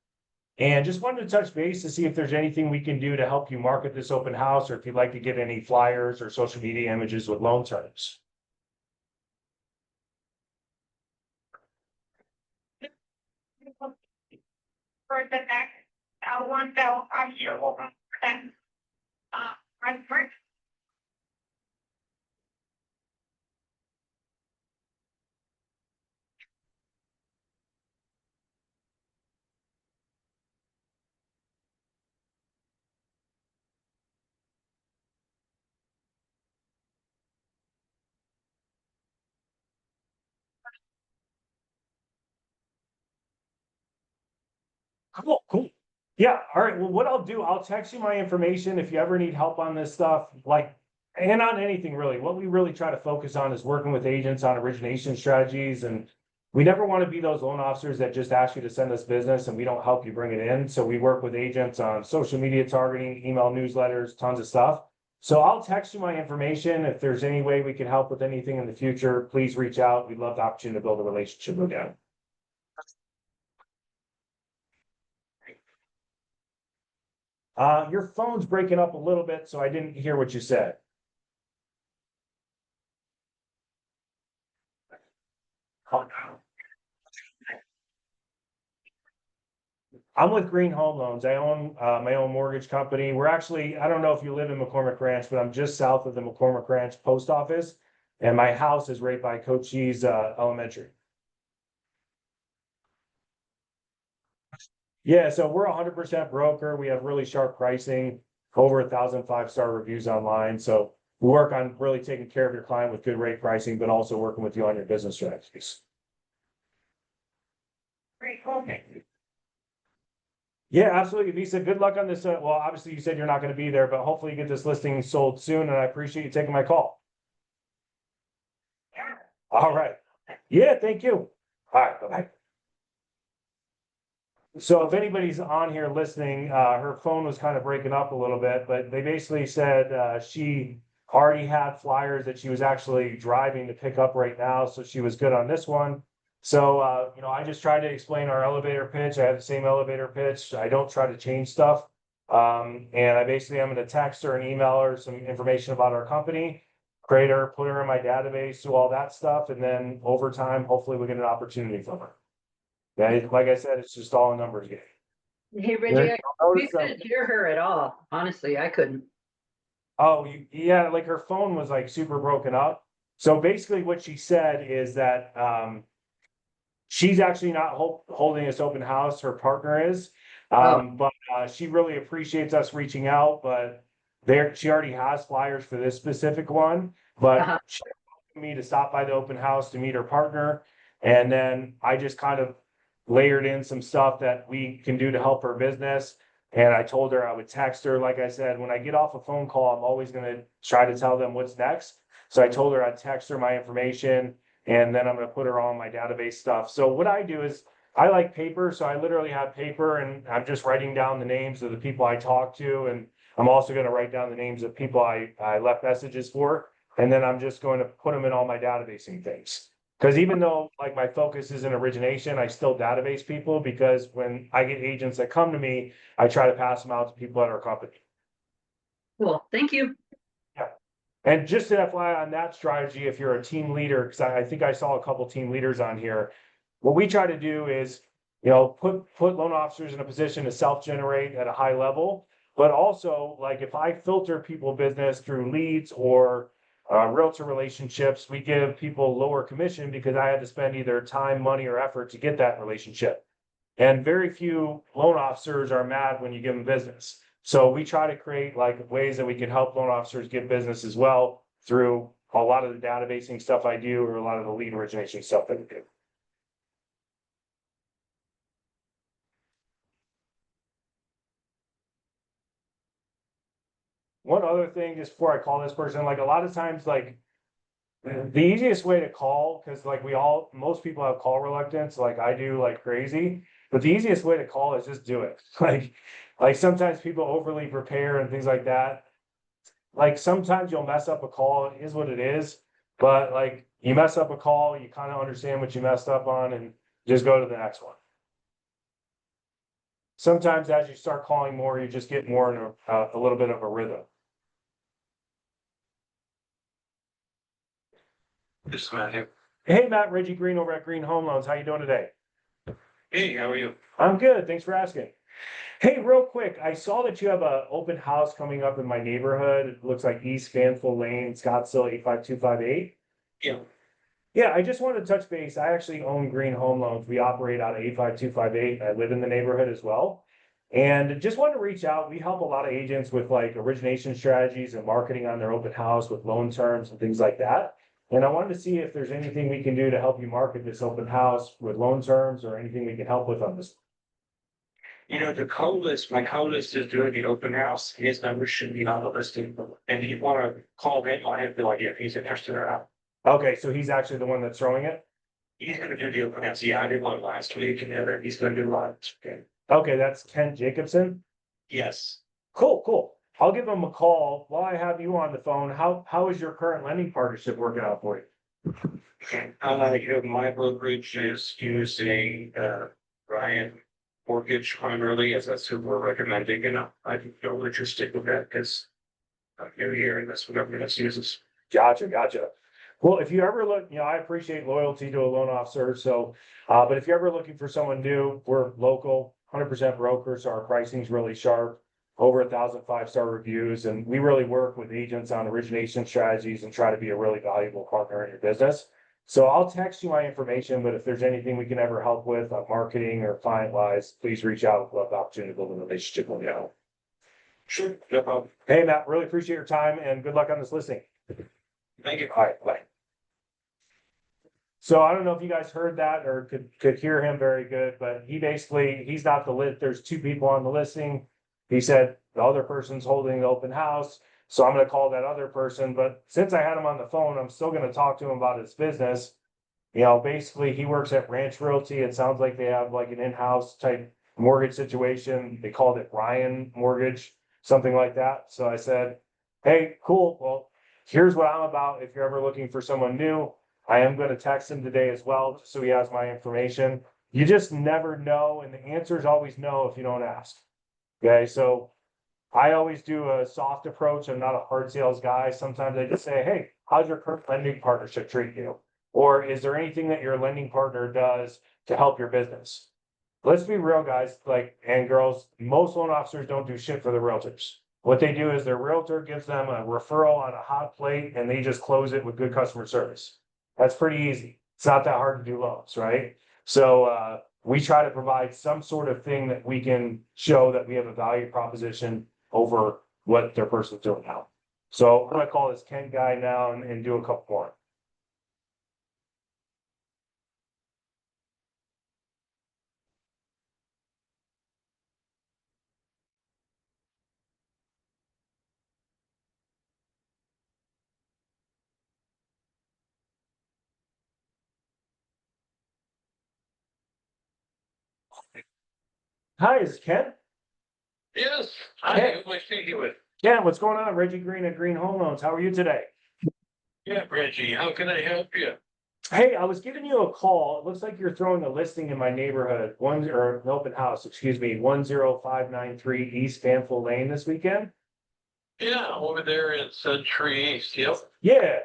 And just wanted to touch base to see if there's anything we can do to help you market this open house, or if you'd like to get any flyers or social media images with loan terms. for the next, one bill, I'm sure will then, I'm first. Cool, cool. Yeah, all right. Well, what I'll do, I'll text you my information if you ever need help on this stuff, like, and on anything really. What we really try to focus on is working with agents on origination strategies. And we never want to be those loan officers that just ask you to send us business and we don't help you bring it in. So we work with agents on social media targeting, email newsletters, tons of stuff. So I'll text you my information. If there's any way we can help with anything in the future, please reach out. We'd love the opportunity to build a relationship again. Your phone's breaking up a little bit, so I didn't hear what you said. I'm with Green Home Loans. I own my own mortgage company. We're actually, I don't know if you live in McCormick Ranch, but I'm just south of the McCormick Ranch post office. And my house is right by Cochise Elementary. Yeah, so we're 100% broker. We have really sharp pricing, over 1,000 5-star reviews online. So we work on really taking care of your client with good rate pricing, but also working with you on your business strategies. Great, okay. Yeah, absolutely. Lisa, good luck on this. Well, obviously you said you're not going to be there, but hopefully you get this listing sold soon. And I appreciate you taking my call. Yeah. All right. Yeah, thank you. All right, bye-bye. So if anybody's on here listening, her phone was kind of breaking up a little bit, but they basically said she already had flyers that she was actually driving to pick up right now, so she was good on this one. So I just tried to explain our elevator pitch. I have the same elevator pitch. I don't try to change stuff. And I'm going to text her and email her some information about our company, create her, put her in my database, do all that stuff, and then over time, hopefully we get an opportunity from her. Yeah, like I said, it's just all a numbers game. Hey, Reggie, we Notice that- couldn't hear her at all. Honestly, I couldn't. Oh, yeah, like her phone was like super broken up. So basically what she said is that she's actually not holding this open house, her partner is. But she really appreciates us reaching out, but she already has flyers for this specific one, but she asked me to stop by the open house to meet her partner. And then I just kind of layered in some stuff that we can do to help her business. And I told her I would text her. Like I said, when I get off a phone call, I'm always going to try to tell them what's next. So I told her I'd text her my information, and then I'm going to put her on my database stuff. So what I do is I like paper. So I literally have paper, and I'm just writing down the names of the people I talk to. And I'm also going to write down the names of people I left messages for. And then I'm just going to put them in all my databasing things. Because even though like my focus is in origination, I still database people, because when I get agents that come to me, I try to pass them out to people at our company. Cool. Thank you. Yeah. And just an FYI on that strategy, if you're a team leader, because I think I saw a couple team leaders on here, what we try to do is, put loan officers in a position to self-generate at a high level. But also, like if I filter people business through leads or realtor relationships, we give people lower commission because I had to spend either time, money, or effort to get that relationship. And very few loan officers are mad when you give them business. So we try to create like ways that we can help loan officers get business as well through a lot of the databasing stuff I do, or a lot of the lead origination stuff that we do. One other thing, just before I call this person, like a lot of times, like the easiest way to call, because like most people have call reluctance, like I do, like crazy. But the easiest way to call is just do it. Like sometimes people overly prepare and things like that. Like sometimes you'll mess up a call, it is what it is. But like you mess up a call, you kind of understand what you messed up on and just go to the next one. Sometimes as you start calling more, you just get more in a little bit of a rhythm. This is Matt here. Hey, Matt, Reggie Green over at Green Home Loans. How you doing today? Hey, how are you? I'm good. Thanks for asking. Hey, real quick, I saw that you have an open house coming up in my neighborhood. It looks like East Fansville Lane, Scottsdale 85258. Yeah. Yeah, I just wanted to touch base. I actually own Green Home Loans. We operate out of 85258. I live in the neighborhood as well. And just wanted to reach out. We help a lot of agents with like origination strategies and marketing on their open house with loan terms and things like that. And I wanted to see if there's anything we can do to help you market this open house with loan terms, or anything we can help with on this. My co-list is doing the open house. His number should be on the listing. And if you want to call him, I have no idea if he's interested or not. Okay, so he's actually the one that's throwing it? He's going to do the open house. Yeah, I did one last week, and then he's going to do one. Okay. Okay, that's Ken Jacobson. Yes. Cool. I'll give him a call. While I have you on the phone, how is your current lending partnership working out for you? My brokerage is using Ryan mortgage primarily, as that's who we're recommending, and I feel interested with that because new year and that's what government uses. Gotcha. Well, if you ever look, I appreciate loyalty to a loan officer, so, but if you're ever looking for someone new, we're local, 100% broker, so our pricing's really sharp. Over 1,000 5-star reviews, and we really work with agents on origination strategies and try to be a really valuable partner in your business. So I'll text you my information, but if there's anything we can ever help with, marketing or client wise, please reach out. We'll have the opportunity to build a relationship with you. Sure, no problem. Hey, Matt, really appreciate your time and good luck on this listing. Thank you. All right, bye. So I don't know if you guys heard that or could hear him very good, but he's not the list. There's 2 people on the listing. He said the other person's holding the open house, so I'm gonna call that other person, but since I had him on the phone, I'm still gonna talk to him about his business. Basically, he works at Ranch Realty. It sounds like they have like an in-house type mortgage situation. They called it Ryan Mortgage, something like that. So I said, hey, cool, well, here's what I'm about. If you're ever looking for someone new, I am gonna text him today as well, so he has my information. You just never know, and the answer is always no if you don't ask. Okay, so I always do a soft approach. I'm not a hard sales guy. Sometimes I just say, hey, how's your current lending partnership treat you? Or is there anything that your lending partner does to help your business? Let's be real, guys, and girls, most loan officers don't do shit for the realtors. What they do is their realtor gives them a referral on a hot plate and they just close it with good customer service. That's pretty easy. It's not that hard to do loans, right? So, we try to provide some sort of thing that we can show that we have a value proposition over what their person's doing now. So I'm gonna call this Kent guy now and do a couple more. Hi, is this Ken? Yes, hi, who am I speaking with? Ken, what's going on? Reggie Green at Green Home Loans. How are you today? Yeah, Reggie, how can I help you? Hey, I was giving you a call. It looks like you're throwing a listing in my neighborhood, an open house, 10593 East Fanful Lane this weekend. Yeah, over there in Century East, yep. Yeah.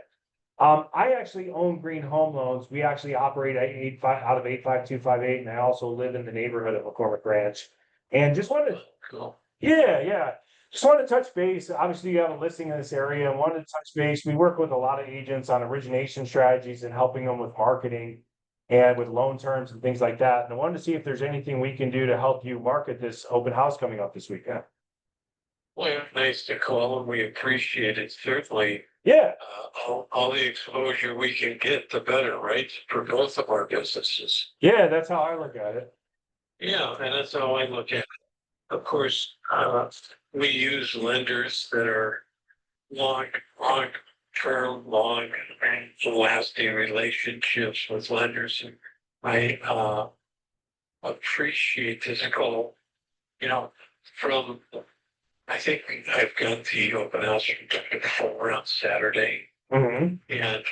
I actually own Green Home Loans. We actually operate at 85258, and I also live in the neighborhood of McCormick Ranch. And just wanted to, Cool. yeah. Just wanted to touch base. Obviously, you have a listing in this area and wanted to touch base. We work with a lot of agents on origination strategies and helping them with marketing and with loan terms and things like that. And I wanted to see if there's anything we can do to help you market this open house coming up this weekend. Well, nice to call and we appreciate it, certainly. Yeah. All the exposure we can get, the better, right? For both of our businesses. Yeah, that's how I look at it. Yeah, and that's how I look at it. Of course, we use lenders that are long-term, lasting relationships with lenders. And I appreciate this call, from, I think I've got the open house before on Saturday. Mm-hmm. And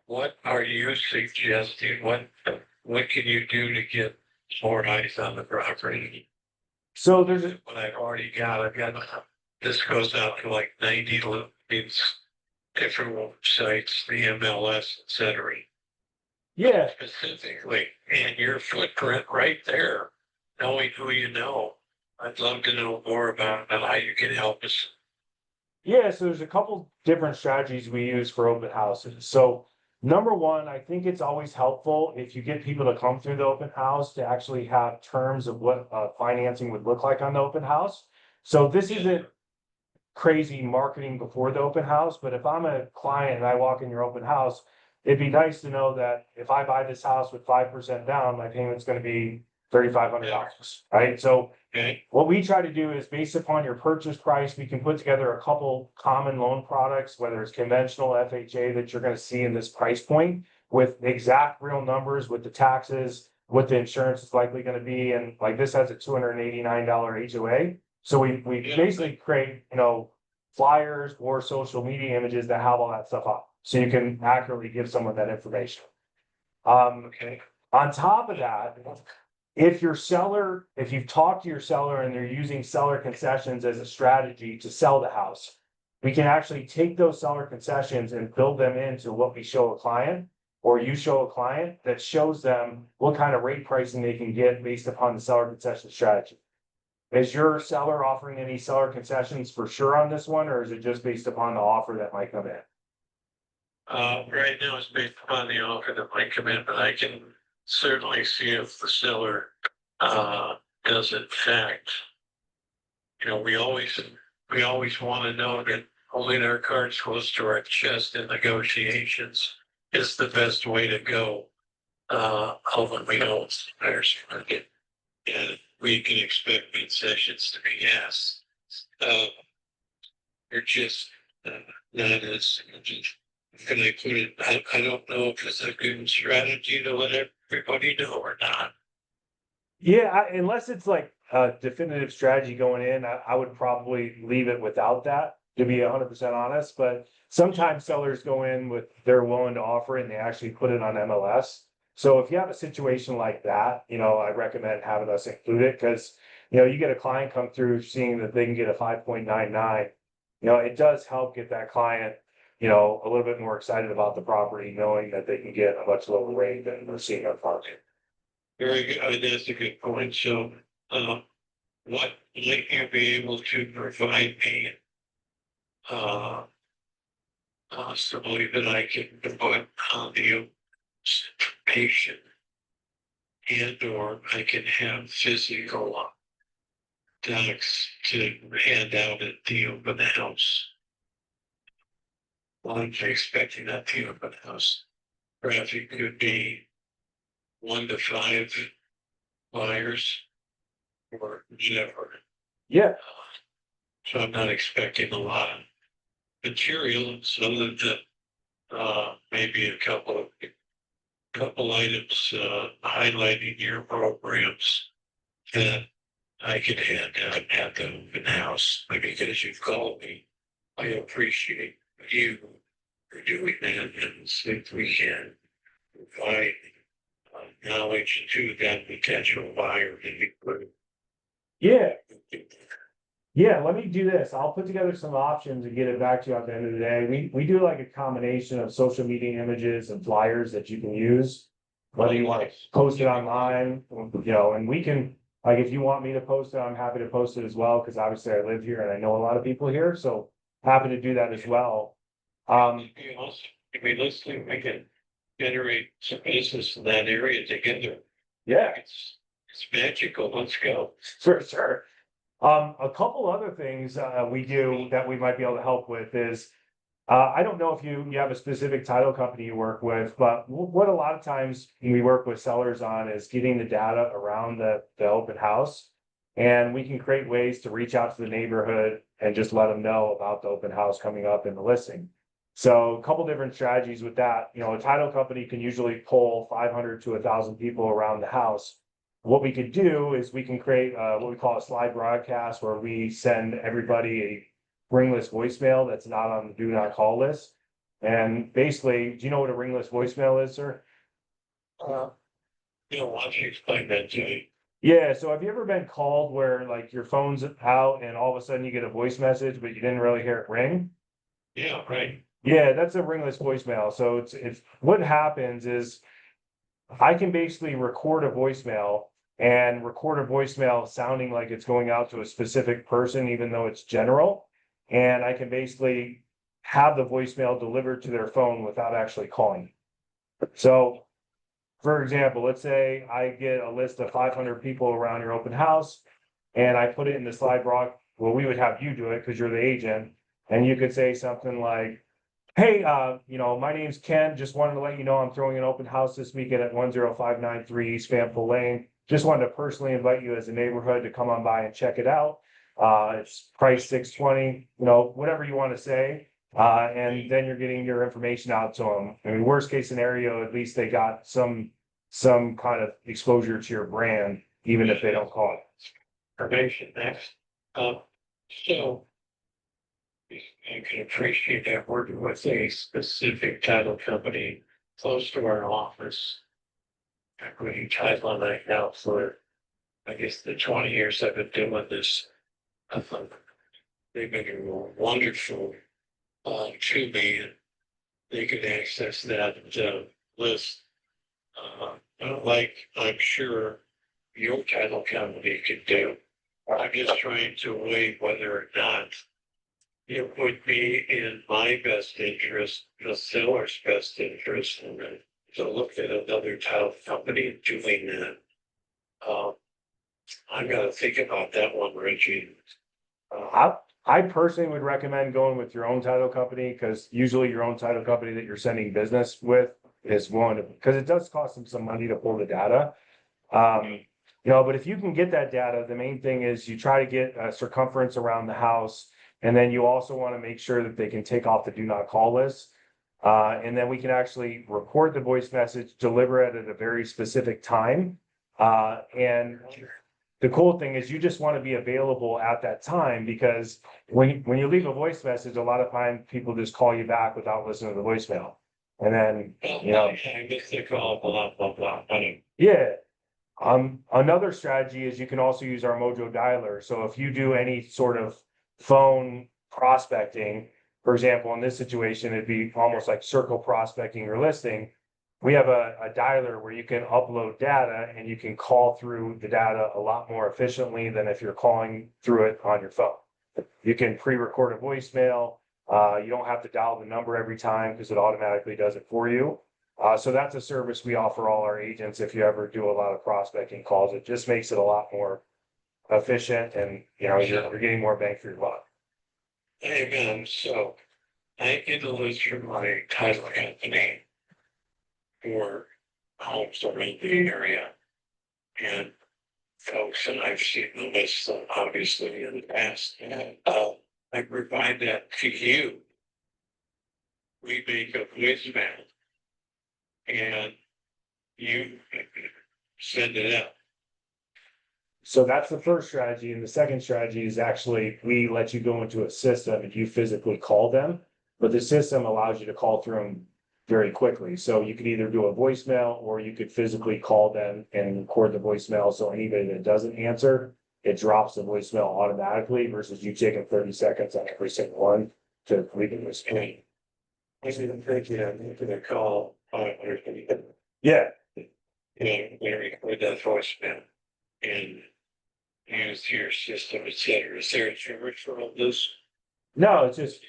what are you suggesting? What can you do to get more eyes on the property? So there's a, What I've already got, this goes out to like 90 listings, different websites, the MLS, etc. yeah. Specifically, and your footprint right there, knowing who you know. I'd love to know more about how you can help us. Yeah, so there's a couple different strategies we use for open houses. So number one, I think it's always helpful if you get people to come through the open house to actually have terms of what financing would look like on the open house. So this isn't crazy marketing before the open house, but if I'm a client and I walk in your open house, it'd be nice to know that if I buy this house with 5% down, my payment's gonna be $3,500, right? So Okay. what we try to do is based upon your purchase price, we can put together a couple common loan products, whether it's conventional FHA that you're gonna see in this price point with exact real numbers with the taxes, what the insurance is likely gonna be, and like this has a $289 HOA. So we basically create, flyers or social media images that have all that stuff up. So you can accurately give someone that information. Okay. On top of that, if you've talked to your seller and they're using seller concessions as a strategy to sell the house, we can actually take those seller concessions and build them into what we show a client, or you show a client that shows them what kind of rate pricing they can get based upon the seller concession strategy. Is your seller offering any seller concessions for sure on this one, or is it just based upon the offer that might come in? Right now it's based upon the offer that might come in, but I can certainly see if the seller, does in fact. You know, we always want to know that holding our cards close to our chest in negotiations is the best way to go. Although we know it's the buyer's market, and we can expect concessions to be asked. They're just not as, can I put it, I don't know if it's a good strategy to let everybody know or not. Yeah, unless it's like a definitive strategy going in, I would probably leave it without that, to be 100% honest. But sometimes sellers go in with they're willing to offer it and they actually put it on MLS. So if you have a situation like that, I recommend having us include it because, you get a client come through seeing that they can get a 5.99. It does help get that client, a little bit more excited about the property, knowing that they can get a much lower rate than they're seeing on market. Very good. I mean, that's a good point. So, what might you be able to provide me? Possibly that I can put on the information, and or I can have physical docs to hand out at the open house. Well, I'm expecting at the open house. Traffic could be 1 to 5 buyers or whatever. Yeah. So I'm not expecting a lot of material, so that maybe a couple items highlighting your programs that I could hand out at the open house. Maybe because you've called me, I appreciate you for doing that, and see if we can provide knowledge to that potential buyer that we could. Yeah. Yeah, let me do this. I'll put together some options and get it back to you at the end of the day. We do like a combination of social media images and flyers that you can use. Whether you want to post it online, and we can, like, if you want me to post it, I'm happy to post it as well, because obviously I live here and I know a lot of people here, so happy to do that as well. I mean, let's see if we can generate some business in that area together. Yeah, It's magical. Let's go. for sure. A couple other things we do that we might be able to help with is, I don't know if you have a specific title company you work with, but what a lot of times we work with sellers on is getting the data around the open house. And we can create ways to reach out to the neighborhood and just let them know about the open house coming up in the listing. So a couple different strategies with that. A title company can usually pull 500 to 1,000 people around the house. What we could do is we can create what we call a slide broadcast, where we send everybody a ringless voicemail that's not on the do not call list. And basically, do you know what a ringless voicemail is, sir? Why don't you explain that to me? Yeah, so have you ever been called where like your phone's out and all of a sudden you get a voice message, but you didn't really hear it ring? Yeah, right. Yeah, that's a ringless voicemail. So it's what happens is I can basically record a voicemail sounding like it's going out to a specific person, even though it's general. And I can basically have the voicemail delivered to their phone without actually calling. So, for example, let's say I get a list of 500 people around your open house and I put it in the slide broadcast. Well, we would have you do it because you're the agent. And you could say something like, hey, my name's Ken. Just wanted to let you know I'm throwing an open house this weekend at 10593 East Fanful Lane. Just wanted to personally invite you as a neighborhood to come on by and check it out. It's price $620, whatever you want to say. And then you're getting your information out to them. I mean, worst case scenario, at least they got some kind of exposure to your brand, even if they don't call it. Information next. So I can appreciate that working with a specific title company close to our office. Equity title right now for I guess the 20 years I've been doing this, they've been wonderful to me, and they could access that list. Like I'm sure your title company could do. I'm just trying to weigh whether or not it would be in my best interest, the seller's best interest, and to look at another title company doing that. I gotta think about that one, Reggie. I personally would recommend going with your own title company, because usually your own title company that you're sending business with is one, because it does cost them some money to pull the data. But if you can get that data, the main thing is you try to get a circumference around the house. And then you also want to make sure that they can take off the do not call list. And then we can actually record the voice message, deliver it at a very specific time. And the cool thing is you just want to be available at that time, because when you leave a voice message, a lot of times people just call you back without listening to the voicemail. And then, I missed the call, blah, blah, blah. yeah. Another strategy is you can also use our Mojo dialer. So if you do any sort of phone prospecting, for example, in this situation, it'd be almost like circle prospecting or listing. We have a dialer where you can upload data and you can call through the data a lot more efficiently than if you're calling through it on your phone. You can pre-record a voicemail. You don't have to dial the number every time because it automatically does it for you. So that's a service we offer all our agents. If you ever do a lot of prospecting calls, it just makes it a lot more efficient, and you're getting more bang for your buck. Amen. So I get a list from my title company for homes around the area. And folks, and I've seen the list obviously in the past. I provide that to you. We make a voicemail and you send it out. So that's the first strategy. And the second strategy is actually we let you go into a system and you physically call them, but the system allows you to call through them very quickly. So you could either do a voicemail or you could physically call them and record the voicemail. So anybody that doesn't answer, it drops the voicemail automatically versus you taking 30 seconds on every single one to leave a voicemail. I didn't think you had to call. Yeah. We record that voicemail and use your system, et cetera. Is there a charge for all this? No, it's just,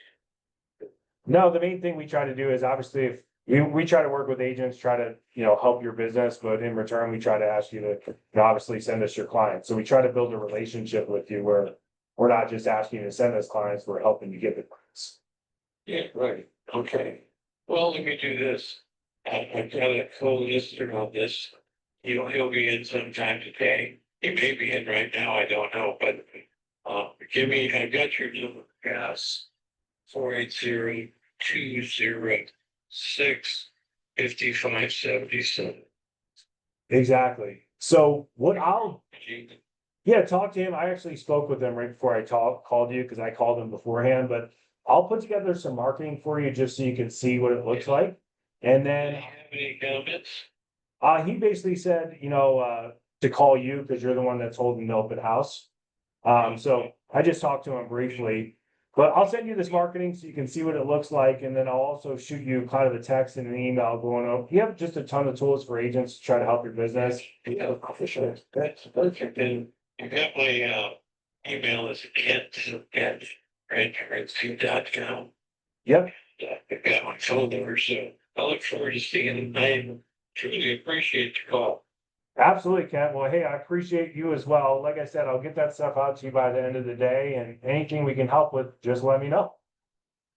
no, the main thing we try to do is obviously if we try to work with agents, try to, help your business, but in return, we try to ask you to obviously send us your clients. So we try to build a relationship with you where we're not just asking you to send us clients, we're helping you get the clients. Yeah, right. Okay. Well, let me do this. I've got a co-lister on this. He'll be in sometime today. He may be in right now, I don't know, but I've got your number, gas 480-206-5577. Exactly. So talk to him. I actually spoke with him right before I called you because I called him beforehand, but I'll put together some marketing for you just so you can see what it looks like. And then have any comments? He basically said, to call you because you're the one that's holding the open house. So I just talked to him briefly, but I'll send you this marketing so you can see what it looks like. And then I'll also shoot you kind of a text and an email going over. You have just a ton of tools for agents to try to help your business. Yeah, for sure. That's perfect. And you got my email is kent@grandparents.com. Yep. I've got my phone number, so I look forward to seeing it. I truly appreciate the call. Absolutely, Kent. Well, hey, I appreciate you as well. Like I said, I'll get that stuff out to you by the end of the day, and anything we can help with, just let me know.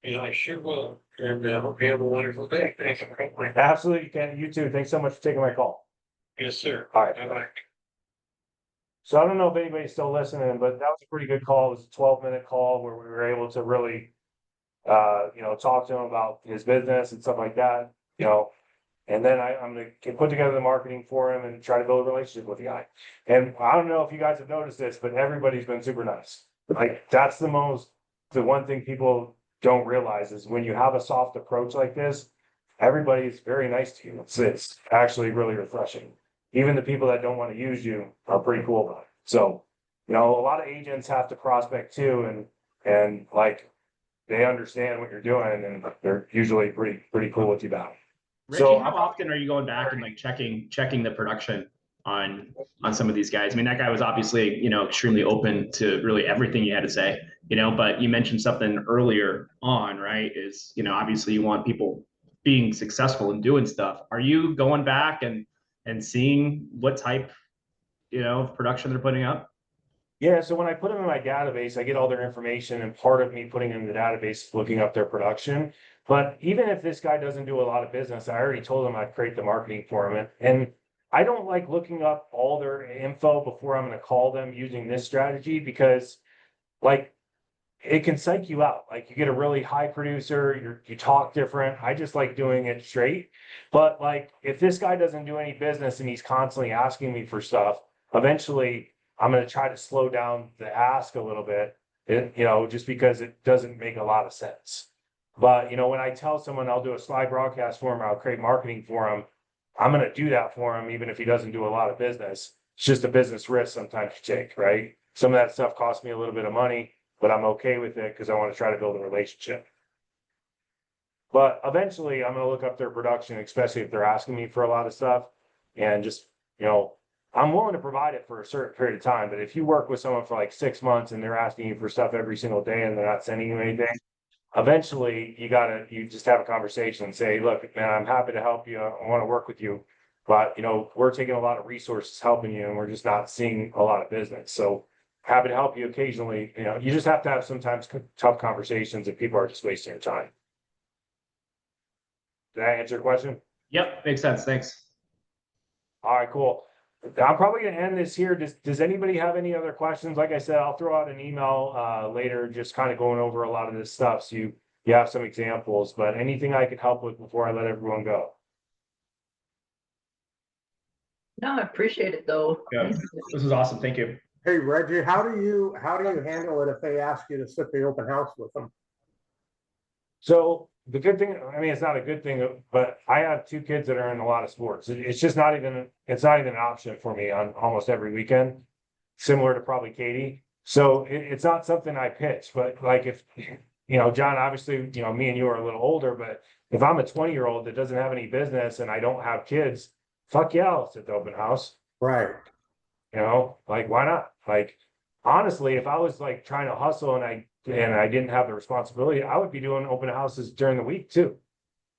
Yeah, I sure will. And hope you have a wonderful day. Thanks for calling. Absolutely, Kent. You too. Thanks so much for taking my call. Yes, sir. All right. Bye-bye. So I don't know if anybody's still listening, but that was a pretty good call. It was a 12-minute call where we were able to really, talk to him about his business and stuff like that, And then I'm gonna put together the marketing for him and try to build a relationship with the guy. And I don't know if you guys have noticed this, but everybody's been super nice. Like that's the one thing people don't realize is when you have a soft approach like this, everybody's very nice to you. It's actually really refreshing. Even the people that don't want to use you are pretty cool about it. So, you know, a lot of agents have to prospect too, and like, they understand what you're doing and they're usually pretty cool with you about it. Reggie, So how often are you going back and like checking the production on some of these guys? I mean, that guy was obviously, you know, extremely open to really everything you had to say, you know, but you mentioned something earlier on, right? Is, you know, obviously you want people being successful and doing stuff. Are you going back and seeing what type, you know, of production they're putting up? yeah, so when I put them in my database, I get all their information, and part of me putting them in the database is looking up their production. But even if this guy doesn't do a lot of business, I already told him I'd create the marketing for him. And I don't like looking up all their info before I'm going to call them using this strategy, because like it can psych you out. Like you get a really high producer, you talk different. I just like doing it straight. But like if this guy doesn't do any business and he's constantly asking me for stuff, eventually I'm going to try to slow down the ask a little bit, you know, just because it doesn't make a lot of sense. But, you know, when I tell someone I'll do a slide broadcast for him, or I'll create marketing for him, I'm going to do that for him, even if he doesn't do a lot of business. It's just a business risk sometimes you take, right? Some of that stuff costs me a little bit of money, but I'm okay with it because I want to try to build a relationship. But eventually I'm going to look up their production, especially if they're asking me for a lot of stuff, and just, you know, I'm willing to provide it for a certain period of time. But if you work with someone for like 6 months and they're asking you for stuff every single day and they're not sending you anything, eventually you just have a conversation and say, look, man, I'm happy to help you. I want to work with you. But, you know, we're taking a lot of resources helping you and we're just not seeing a lot of business. So happy to help you occasionally. You know, you just have to have sometimes tough conversations if people are just wasting your time. Did that answer your question? Yep, makes sense. Thanks. All right, cool. I'm probably gonna end this here. Does anybody have any other questions? Like I said, I'll throw out an email later, just kind of going over a lot of this stuff. So you have some examples, but anything I could help with before I let everyone go? No, I appreciate it though. Yeah, this is awesome. Thank you. Hey Reggie, how do you handle it if they ask you to sit the open house with them? So the good thing, I mean, it's not a good thing, but I have 2 kids that are in a lot of sports. It's just not even, it's not even an option for me on almost every weekend, similar to probably Katie. So it's not something I pitch, but like if, you know, John, obviously, you know, me and you are a little older, but if I'm a 20-year-old that doesn't have any business and I don't have kids, fuck yeah, I'll sit the open house. Right. You know, like why not? Like honestly, if I was like trying to hustle and I didn't have the responsibility, I would be doing open houses during the week too.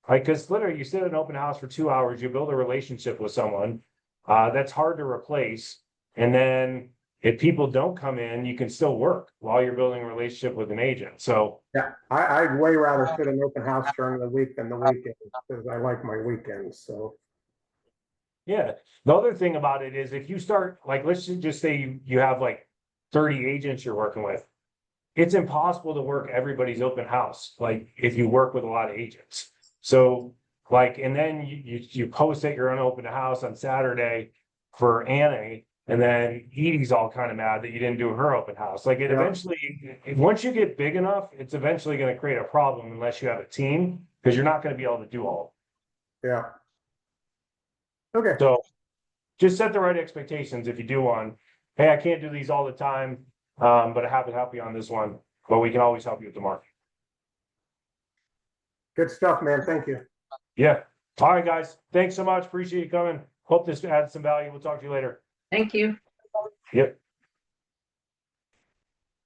Like, because literally you sit at an open house for 2 hours, you build a relationship with someone, that's hard to replace. And then if people don't come in, you can still work while you're building a relationship with an agent. So yeah, I'd way rather sit an open house during the week than the weekend because I like my weekends. So yeah, the other thing about it is if you start, like, let's just say you have like 30 agents you're working with, it's impossible to work everybody's open house, like if you work with a lot of agents. So like, and then you post at your own open house on Saturday for Annie, and then Edie's all kind of mad that you didn't do her open house. Like it eventually, once you get big enough, it's eventually going to create a problem unless you have a team, because you're not going to be able to do all. yeah. Okay. So just set the right expectations if you do one. Hey, I can't do these all the time, but I have to help you on this one. But we can always help you with the market. Good stuff, man. Thank you. Yeah. All right, guys. Thanks so much. Appreciate you coming. Hope this adds some value. We'll talk to you later. Thank you. Yep.